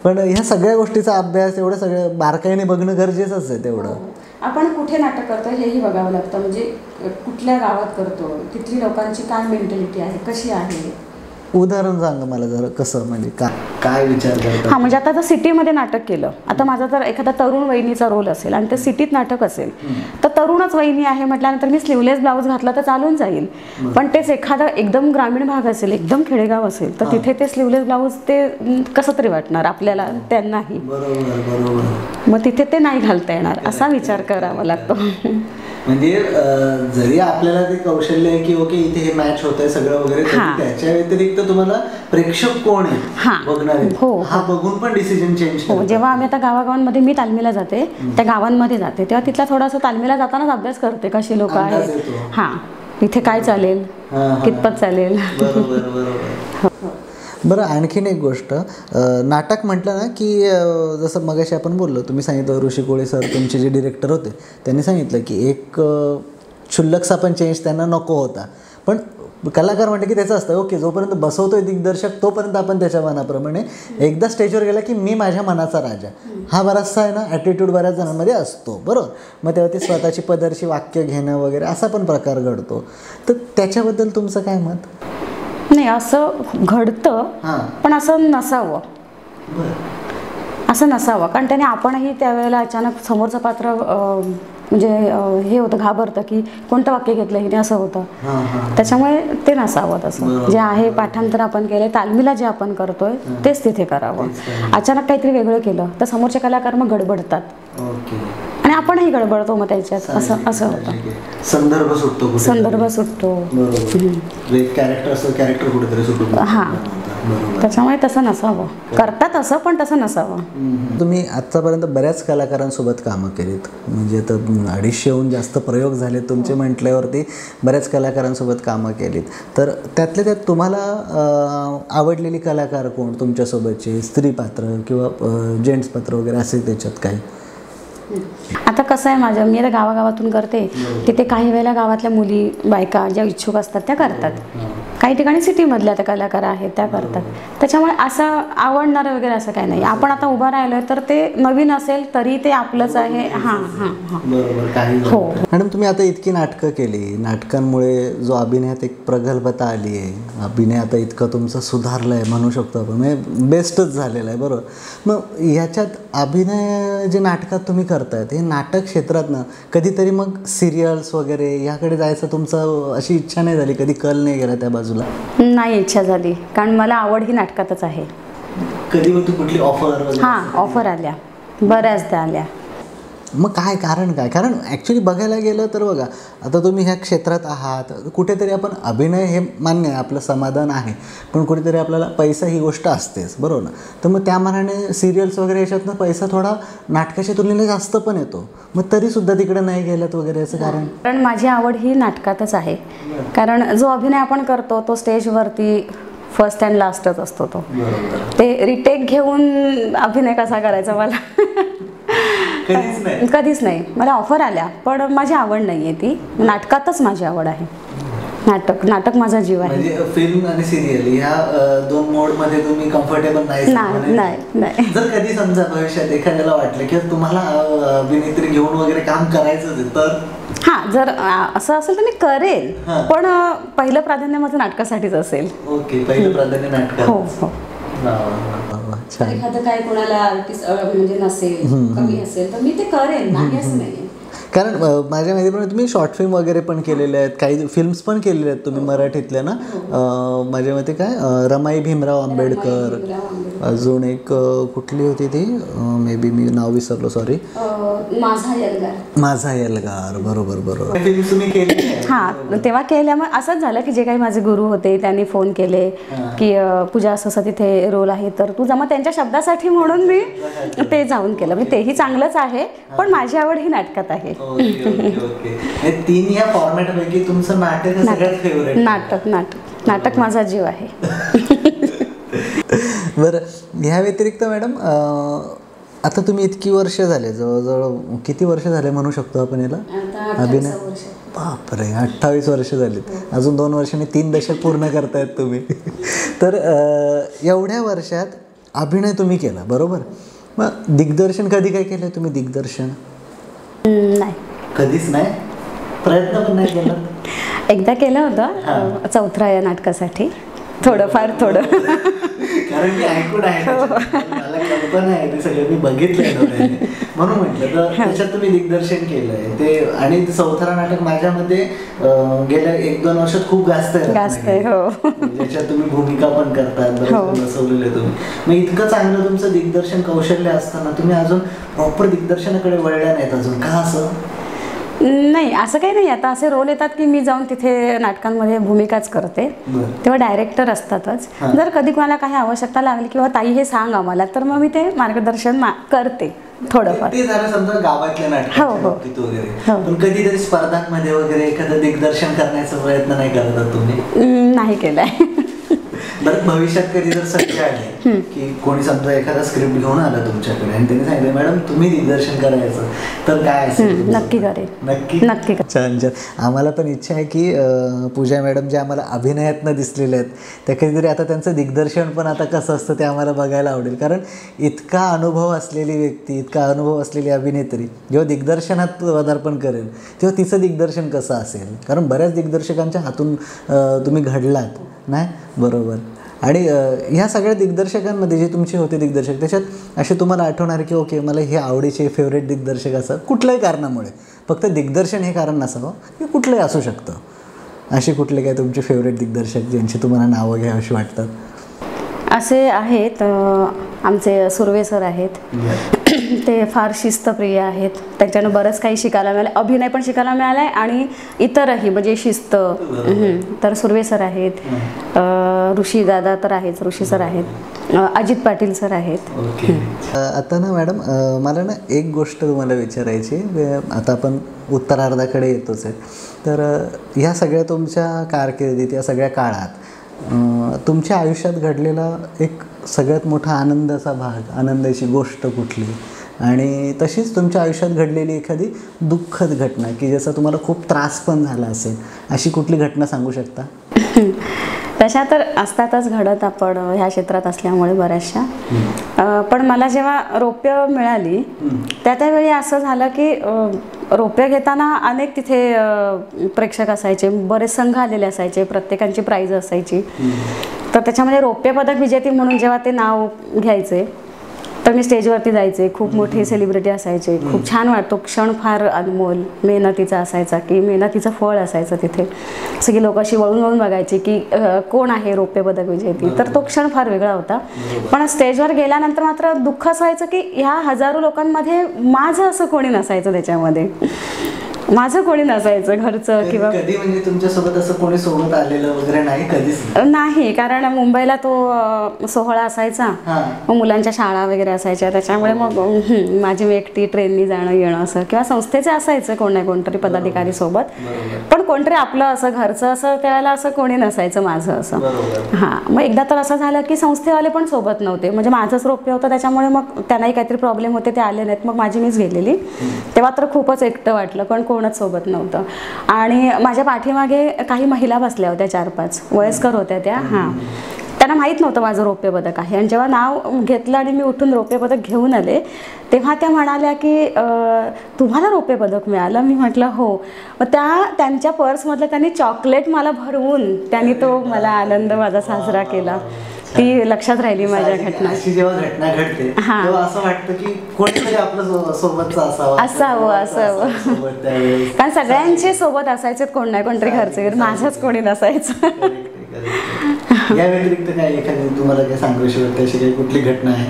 पण ह्या सगळ्या गोष्टीचा अभ्यास, एवढं सगळं बारकाईने बघणं गरजेचंच आहे तेवढं. आपण कुठे नाटक करतो हेही बघावं लागतं, म्हणजे कुठल्या गावात करतो, तिथली लोकांची काय मेंटॅलिटी आहे, कशी आहे. उदाहरण सांगा मला जरा, कसं म्हणजे काय विचार करता? हां, म्हणजे आता जर सिटीमध्ये नाटक केलं, आता माझा जर एखादा तरुण वहिनीचा रोल असेल आणि ते सिटीत नाटक असेल, तर तरुणच वहिनी आहे म्हटल्यानंतर मी स्लीवलेस ब्लाऊज घातला तर चालून जाईल. पण तेच एखादा एकदम ग्रामीण भाग असेल, एकदम खेडेगाव असेल, तर तिथे ते स्लीवलेस ब्लाऊज ते कसं तरी वाटणार आपल्याला, त्यांनाही. मग तिथे ते नाही घालता येणार, असा विचार करावा लागतो. म्हणजे जरी आपल्याला ते कौशल्य आहे की ओके इथे हे मॅच होत आहे सगळं वगैरे, त्याच्या व्यतिरिक्त तुम्हाला प्रेक्षक कोण आहे बघणारे, हा बघून पण डिसिजन चेंज हो. जेव्हा आम्ही आता गावागावांमध्ये मी तालमीला जाते, त्या गावांमध्ये जाते, तेव्हा तिथला थोडासा तालमीला जातानाच अभ्यास करते, कशी लोक आहेत, हां, इथे काय चालेल, कितपत चालेल. बरं, आणखीन एक गोष्ट, नाटक म्हटलं ना की जसं मगाशी आपण बोललो, तुम्ही सांगितलं ऋषी कोळे सर तुमचे जे डिरेक्टर होते, त्यांनी सांगितलं की एक क्षुल्लकसा पण चेंज त्यांना नको होता. पण कलाकार म्हणते की त्याचं असतं ओके, जोपर्यंत बसवतोय दिग्दर्शक तोपर्यंत आपण त्याच्या मनाप्रमाणे, एकदा स्टेजवर गेला की मी माझ्या मनाचा राजा, हा बराचसा आहे ना ॲटिट्यूड बऱ्याच जणांमध्ये असतो, बरोबर. मग तेव्हा ती स्वतःची पदरची वाक्य घेणं वगैरे असा पण प्रकार घडतो. तर त्याच्याबद्दल तुमचं काय मत? नाही, असं घडतं हां पण असं नसावं, बरं असं नसावं. कारण त्याने आपणही त्यावेळेला अचानक समोरचं पात्र म्हणजे हे होतं, घाबरतं की कोणतं वाक्य घेतलं हिने, असं होतं. हां हां त्याच्यामुळे ते नसावं तसं. बरोबर. जे आहे पाठांतर आपण केलं, तालमीला जे आपण करतोय तेच तिथे करावं. तेच करावं. अचानक काहीतरी वेगळं केलं तर समोरचे कलाकार मग गडबडतात ओके. आणि आपणही गडबडतो मग त्याच्यात, असं होतं. संदर्भ सुटतो कुठे, संदर्भ सुटतो. बरोबर. एक कॅरेक्टर असं कॅरेक्टर कुठेतरी सुटतो. हां. बरोबर. त्याच्यामुळे तसं नसावं. करतात असं पण तसं नसावं. तुम्ही आत्तापर्यंत बऱ्याच कलाकारांसोबत कामं केलीत, म्हणजे आता 250हून जास्त प्रयोग झाले तुमचे म्हटल्यावरती बऱ्याच कलाकारांसोबत कामं केलीत. तर त्यातल्या त्यात तुम्हाला आवडलेली कलाकार कोण तुमच्यासोबतचे, स्त्री पात्र किंवा जेंट्स पात्र वगैरे असे त्याच्यात काही? आता कसं आहे, मी आता गावागावातून करते, तिथे काही वेळेला गावातल्या मुली बायका ज्या इच्छुक असतात त्या करतात. काही ठिकाणी सिटीमधल्या त्या कलाकार आहेत त्या करतात. त्याच्यामुळे असं आवडणारं वगैरे असं काही नाही. आपण आता उभं राहिलोय तर ते नवीन असेल तरी ते आपलंच आहे. हां हां हां बरोबर. काही हो. मॅडम तुम्ही आता इतकी नाटकं केली, नाटकांमुळे जो अभिनयात एक प्रगल्भता आली आहे, अभिनय आता इतकं तुमचं सुधारलं आहे म्हणू शकतो आपण, म्हणजे बेस्टच झालेलं आहे बरोबर. मग ह्याच्यात अभिनय जे नाटकात तुम्ही करतायत, हे नाटक क्षेत्रातनं कधीतरी मग सिरियल्स वगैरे ह्याकडे जायचं तुमचं अशी इच्छा नाही झाली, कधी कल नाही गेला त्या बाजूला? नाही इच्छा झाली, कारण मला आवड ही नाटकातच आहे. कधी मग तू कुठली ऑफर? हां, ऑफर आल्या, बऱ्याचदा आल्या. मग काय कारण काय? कारण ॲक्च्युली बघायला गेलं तर बघा, आता तुम्ही ह्या क्षेत्रात आहात, कुठेतरी आपण अभिनय हे मान्य आहे, आपलं समाधान आहे, पण कुठेतरी आपल्याला पैसा ही गोष्ट असतेच बरोबर ना. तर मग त्या मानाने सिरियल्स वगैरे याच्यातनं पैसा थोडा नाटकाच्या तुलनेने जास्त पण येतो, मग तरीसुद्धा तिकडे नाही गेलात वगैरे याचं कारण? कारण माझी आवड ही नाटकातच आहे. कारण जो अभिनय आपण करतो तो स्टेजवरती फर्स्ट अँड लास्टच असतो. तो ते रिटेक घेऊन अभिनय कसा करायचा मला कधीच नाही. मला ऑफर आल्या पण माझी आवड नाही आहे ती. नाटकातच माझी आवड आहे. नाटक माझा जीव आहे. म्हणजे फिल्म आणि सिरियल ह्या दोन मोडमध्ये तुम्ही कम्फर्टेबल नाही? जर कधी समजा भविष्यात एखाद्याला वाटलं की तुम्हाला अभिनेत्री घेऊन वगैरे काम करायचं तर? हां, जर असं असेल तर मी करेन, पण पहिलं प्राधान्य माझं नाटकासाठीच असेल. ओके, पहिलं प्राधान्य नाटक. हो हो. एखादं काय कोणाला आर्टिस्ट म्हणजे नसेल, कमी असेल तर मी ते करेन, नाही असं नाही. कारण माझ्या माहितीप्रमाणे तुम्ही शॉर्ट फिल्म वगैरे पण केलेले आहेत, काही फिल्म्स पण केलेले आहेत तुम्ही मराठीतल्या ना. माझ्या मते काय रमाई भीमराव आंबेडकर, अजून एक कुठली होती ती, मे बी मी नाव विसरलो, सॉरी. माझा एल्गार. बरोबर. फिल्म तुम्ही केली? हां, तेव्हा केल्या. मग असंच झालं की जे काही माझे गुरु होते त्यांनी फोन केले की पूजा असं तिथे रोल आहे तर तू जमा, त्यांच्या शब्दासाठी म्हणून मी ते जाऊन केलं. म्हणजे तेही चांगलंच आहे, पण माझी आवड ही नाटकात आहे. ओके. तीन या फॉर्मॅटपैकी तुमचं नाटक सगळ्यात फेवरेट? नाटक माझा जीव आहे. बरं, ह्या व्यतिरिक्त मॅडम आता तुम्ही इतकी वर्ष झाले, जवळजवळ किती वर्ष झाले म्हणू शकतो आपण याला अभिनय? बापरे, 28 वर्ष झालीत. अजून 2 वर्षांनी 3 दशक पूर्ण करतायत तुम्ही. तर एवढ्या वर्षात अभिनय तुम्ही केला बरोबर. मग दिग्दर्शन कधी काय केलं तुम्ही? दिग्दर्शन नाही, कधीच नाही. प्रयत्न पण नाही केला? एकदा केलं होतं चौथरा या नाटकासाठी, थोडं. कारण मी ऐकून आहे, मला कल्पना आहे, ते सगळं मी बघितलंय म्हणून म्हटलं. तर त्याच्यात तुम्ही दिग्दर्शन केलंय ते, आणि चौथरा नाटक माझ्यामध्ये गेल्या 1-2 वर्षात खूप गाजत आहे. ज्याच्यात तुम्ही भूमिका पण करतात, बसवलेले तुम्ही. मग इतकं चांगलं तुमचं दिग्दर्शन कौशल्य असताना तुम्ही अजून प्रॉपर दिग्दर्शनाकडे वळल्या नाहीत अजून, का असं? नाही, असं काही नाही. आता असे रोल येतात की मी जाऊन तिथे नाटकांमध्ये भूमिकाच करते, तेव्हा डायरेक्टर असतातच. जर कधी कोणाला काही आवश्यकता लागली किंवा ताई हे सांग आम्हाला, तर मग मी ते मार्गदर्शन करते थोडंफार. ते झालं समजा गावातल्या नाटकाच्या बाबतीत वगैरे, पण कधीतरी स्पर्धांमध्ये वगैरे एखादं दिग्दर्शन करण्याचा प्रयत्न नाही करत तुम्ही? नाही केलाय. बरं, भविष्यात कधी जर संधी आली की कोणी समजा एखादा स्क्रिप्ट घेऊन आला तुमच्याकडे आणि त्यांनी सांगितलं मॅडम तुम्ही दिग्दर्शन करायचं, तर काय असेल? नक्की करेन. नक्की. छान. आम्हाला पण इच्छा आहे की पूजा मॅडम जे आम्हाला अभिनयातनं दिसलेले आहेत त्या कधीतरी आता त्यांचं दिग्दर्शन पण आता कसं असतं ते आम्हाला बघायला आवडेल. कारण इतका अनुभव असलेली व्यक्ती, इतका अनुभव असलेली अभिनेत्री जेव्हा दिग्दर्शनात पदार्पण करेल तेव्हा तिचं दिग्दर्शन कसं असेल. कारण बऱ्याच दिग्दर्शकांच्या हातून तुम्ही घडलात, नाही, बरोबर. आणि ह्या सगळ्या दिग्दर्शकांमध्ये जे तुमचे होते दिग्दर्शक, त्याच्यात असे तुम्हाला आठवणार की ओके मला हे आवडीचे फेवरेट दिग्दर्शक असं कुठल्याही कारणामुळे, फक्त दिग्दर्शन हे कारण नसावं की कुठलंही असू शकतं, असे कुठले काय तुमचे फेवरेट दिग्दर्शक ज्यांची तुम्हाला नावं घ्यावीशी वाटतात? असे आहेत, आमचे सुर्वे सर आहेत. ते फार शिस्तप्रिय आहेत. त्यांच्यानं बरंच काही शिकायला मिळालं, अभिनय पण शिकायला मिळाला आहे आणि इतरही म्हणजे शिस्त. तर सुर्वे सर आहेत, ऋषी दादा तर आहेच, ऋषी सर आहेत, अजित पाटील सर आहेत. आता ना मॅडम, मला ना एक गोष्ट तुम्हाला विचारायची. आता आपण उत्तरार्धाकडे येतोच आहे, तर ह्या सगळ्या तुमच्या कारकिर्दीत, या सगळ्या काळात तुमच्या आयुष्यात घडलेला एक सगळ्यात मोठा आनंदाचा भाग, आनंदाची गोष्ट कुठली? आणि तशीच तुमच्या आयुष्यात घडलेली एखादी दुःखद घटना की ज्याचा तुम्हाला खूप त्रास पण झाला असेल, अशी कुठली घटना सांगू शकता? तशा तर असतातच घडत, आपण ह्या क्षेत्रात असल्यामुळे बऱ्याचशा. पण मला जेव्हा रौप्य मिळाली त्यावेळी असं झालं की रौप्य घेताना अनेक तिथे प्रेक्षक असायचे, बरेच संघ आलेले असायचे, प्रत्येकांची प्राईज असायची. तर त्याच्यामध्ये रौप्य पदक विजेती म्हणून जेव्हा ते नाव घ्यायचे तर मी स्टेजवरती जायचे, खूप मोठे सेलिब्रिटी असायचे, खूप छान वाटतो क्षण, फार अनमोल मेहनतीचा असायचा की मेहनतीचं फळ असायचं तिथे. सगळी लोक अशी वळून वळून बघायची की कोण आहे रौप्य पदक विजेती. तर तो क्षण फार वेगळा होता. पण स्टेजवर गेल्यानंतर मात्र दुःख असं व्हायचं की ह्या हजारो लोकांमध्ये माझं असं कोणी नसायचं, त्याच्यामध्ये माझं कोणी नसायचं घरचं किंवा कधी. म्हणजे तुमच्यासोबत असं कोणी सोबत आलेलं वगैरे नाही कधीच? नाही, कारण मुंबईला तो सोहळा असायचा, मग मुलांच्या शाळा वगैरे असायच्या, त्याच्यामुळे मग माझी मी एकटी ट्रेननी जाणं येणं असं, किंवा संस्थेचे असायचं कोण नाही कोणतरी पदाधिकारी सोबत, पण कोणतरी आपलं असं घरचं असं त्यावेळेला असं कोणी नसायचं माझं असं. हां, मग एकदा तर असं झालं की संस्थेवाले पण सोबत नव्हते, म्हणजे माझंच रौप्य होतं, त्याच्यामुळे मग त्यांनाही काहीतरी प्रॉब्लेम होते, ते आले नाहीत. मग माझी मीच गेलेली. तेव्हा तर खूपच एकटं वाटलं, पण कोणच सोबत नव्हतं. आणि माझ्या पाठीमागे काही महिला बसल्या होत्या, 4-5 वयस्कर होत्या त्या. हां, त्यांना माहीत नव्हतं माझं रौप्य पदक आहे. आणि जेव्हा नाव घेतलं आणि मी उठून रौप्य पदक घेऊन आले तेव्हा त्या म्हणाल्या की तुम्हाला रौप्य पदक मिळालं? मी म्हटलं हो. मग त्यांच्या पर्समधलं त्यांनी चॉकलेट मला भरवून त्यांनी तो मला आनंद माझा साजरा केला. ती लक्षात राहिली माझ्या घटना. जेव्हा घटना घडते तेव्हा असं वाटतं की कोणीतरी आपलं सोबतचं असावं. कारण सगळ्यांचे सोबत असायचे, कोण नाही कोणतरी घरचे, माझंच कोणी नसायचं. या व्यतिरिक्त काय एखादी तुम्हाला काय सांगायची वाटते, अशी काही कुठली घटना आहे?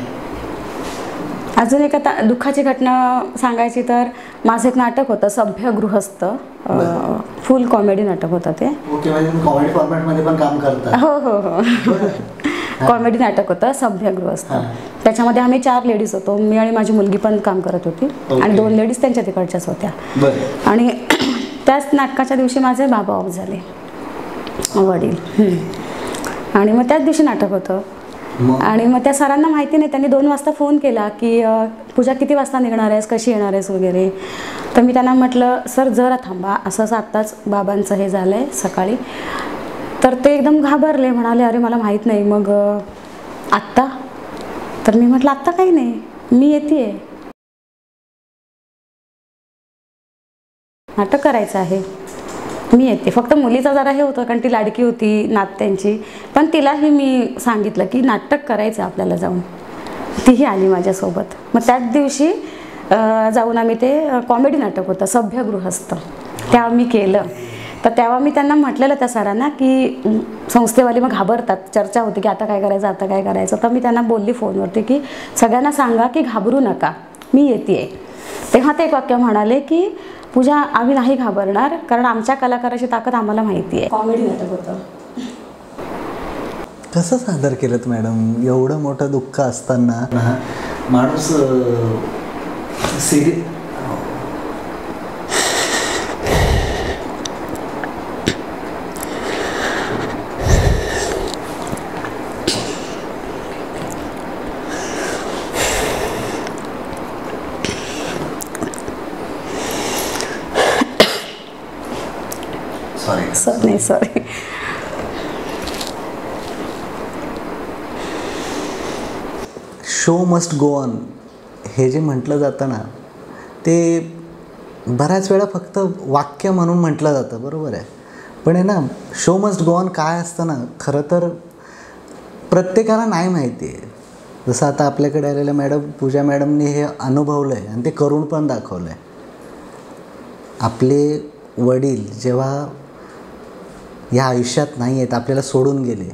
अजून एक आता दुःखाची घटना सांगायची तर माझं एक नाटक होतं सभ्य गृहस्थ, फुल कॉमेडी नाटक होतं ते. ओके, म्हणजे कॉमेडी फॉर्मॅटमध्ये पण काम करता? हो. कॉमेडी नाटक होतं सभ्य गृहस्थ. त्याच्यामध्ये आम्ही 4 लेडीज होतो, मी आणि माझी मुलगी पण काम करत होती, आणि 2 लेडीज त्यांच्या तिकडच्याच होत्या. आणि त्याच नाटकाच्या दिवशी माझे बाबा ऑफ झाले, वडील. आणि मग त्याच दिवशी नाटक होतं. आणि मग त्या सरांना माहिती नाही, त्यांनी 2 वाजता फोन केला की पूजा किती वाजता निघणार आहेस, कशी येणार आहेस वगैरे. तर मी त्यांना म्हटलं सर जरा थांबा, असं आत्ताच बाबांचं हे झालं आहे सकाळी. तर ते एकदम घाबरले, म्हणाले अरे मला माहीत नाही. मग आत्ता? तर मी म्हटलं आत्ता काही नाही, मी येते, नाटक करायचं आहे, मी येते. फक्त मुलीचं जरा हे होतं कारण ती लाडकी होती नात्यांची, पण तिलाही मी सांगितलं की नाटक करायचं आपल्याला जाऊन. तीही आली माझ्यासोबत. मग त्याच दिवशी जाऊन आम्ही ते कॉमेडी नाटक होतं सभ्य गृहस्थ, तेव्हा मी केलं. तर तेव्हा मी त्यांना म्हटलेलं त्या सरांना की संस्थेवाले मग घाबरतात, चर्चा होती की आता काय करायचं. तर मी त्यांना बोलली फोनवरती की सगळ्यांना सांगा की घाबरू नका, मी येते. तेव्हा ते एक वाक्य म्हणाले की पूजा आम्ही नाही घाबरणार, कारण आमच्या कलाकाराची ताकद आम्हाला माहिती आहे. कॉमेडी नाटक होतं. कसं सादर केलं मॅडम? एवढं मोठं दुःख असताना माणूस sorry. Show must go on हे जे म्हटलं जातं ना, ते बऱ्याच वेळा फक्त वाक्य म्हणून म्हटलं जातं, बरोबर आहे. पण आहे ना, शो मस्ट गो ऑन काय असतं ना, खरं तर प्रत्येकाला नाही माहिती आहे. जसं आता आपल्याकडे आलेल्या पूजा मॅडमनी हे अनुभवलं आहे आणि ते करून पण दाखवलं आहे. आपले वडील जेव्हा या आयुष्यात नाही आहेत, आपल्याला सोडून गेले,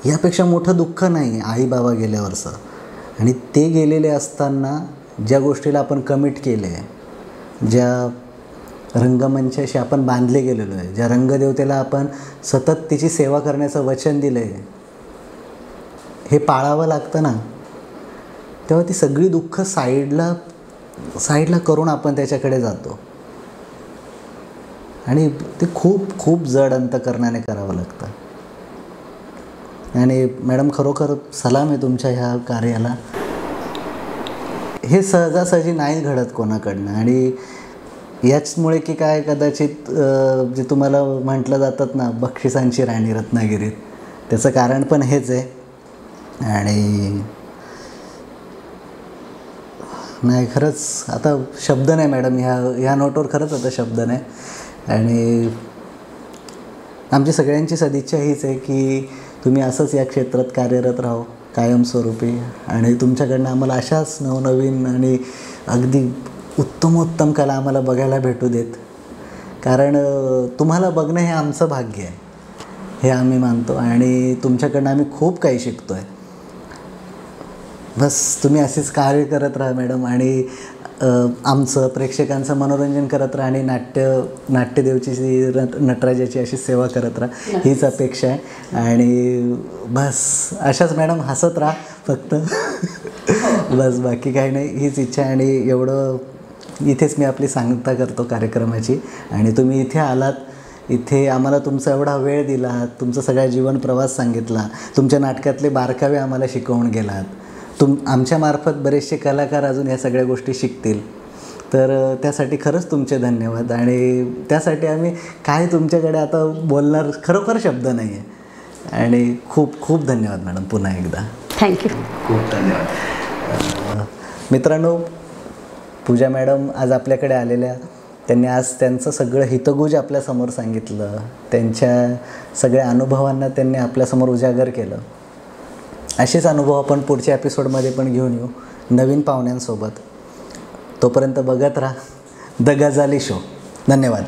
यापेक्षा मोठं दुःख नाही आई बाबा गेल्यावरचं. आणि ते गेलेले असताना ज्या गोष्टीला आपण कमिट केले आहे, ज्या रंगमंचाशी आपण बांधले गेलेलो आहे, ज्या रंगदेवतेला आपण सतत तिची सेवा करण्याचं वचन दिलं आहे, हे पाळावं लागतं ना, तेव्हा ती सगळी दुःख साईडला करून आपण त्याच्याकडे जातो. आणि ते खूप खूप जड अंतकरणाने करावं लागतं. आणि मॅडम खरोखर सलाम आहे तुमच्या ह्या कार्याला. हे सहजासहजी नाही घडत कोणाकडनं. आणि याचमुळे की काय, कदाचित जे तुम्हाला म्हटलं जातात ना, बक्षिसांची राणी रत्नागिरीत, त्याचं कारण पण हेच आहे. आणि नाही, खरंच आता शब्द नाही मॅडम, ह्या नोटवर खरंच आता शब्द नाही. आणि आमची सगळ्यांची सदिच्छा हीच आहे की तुम्ही असंच या क्षेत्रात कार्यरत राहो कायमस्वरूपी. आणि तुमच्याकडनं आम्हाला अशाच नवनवीन आणि अगदी उत्तमोत्तम कला आम्हाला बघायला भेटू देत. कारण तुम्हाला बघणं हे आमचं भाग्य आहे, हे आम्ही मानतो. आणि तुमच्याकडनं आम्ही खूप काही शिकतो आहे. बस तुम्ही असेच कार्य करत राहा मॅडम. आणि आमचं प्रेक्षकांचं मनोरंजन करत राहा. आणि नाट्यदेवची नटराजाची अशी सेवा करत राहा, हीच अपेक्षा आहे. आणि बस अशाच मॅडम हसत राहा फक्त. बस बाकी काही नाही, हीच इच्छा आहे. आणि एवढं इथेच मी आपली सांगता करतो कार्यक्रमाची. आणि तुम्ही इथे आलात, इथे आम्हाला तुमचा एवढा वेळ दिला, तुमचा सगळा जीवन प्रवास सांगितला, तुमच्या नाटकातले बारकावे आम्हाला शिकवून गेलात. आमच्यामार्फत बरेचसे कलाकार अजून या सगळ्या गोष्टी शिकतील. तर त्यासाठी खरंच तुमचे धन्यवाद. आणि त्यासाठी आम्ही काय तुमच्याकडे आता बोलणार, खरोखर शब्द नाही आहे. आणि खूप खूप धन्यवाद मॅडम पुन्हा एकदा. थँक्यू. खूप धन्यवाद. मित्रांनो, पूजा मॅडम आज आपल्याकडे आलेल्या, त्यांनी आज त्यांचं सगळं हितगुज आपल्यासमोर सांगितलं. त्यांच्या सगळ्या अनुभवांना त्यांनी आपल्यासमोर उजागर केलं. असेच अनुभव आपण पुढच्या एपिसोडमध्ये पण घेऊन येऊ नवीन पाहुण्यांसोबत. तोपर्यंत बघत राहा द गजाली शो. धन्यवाद.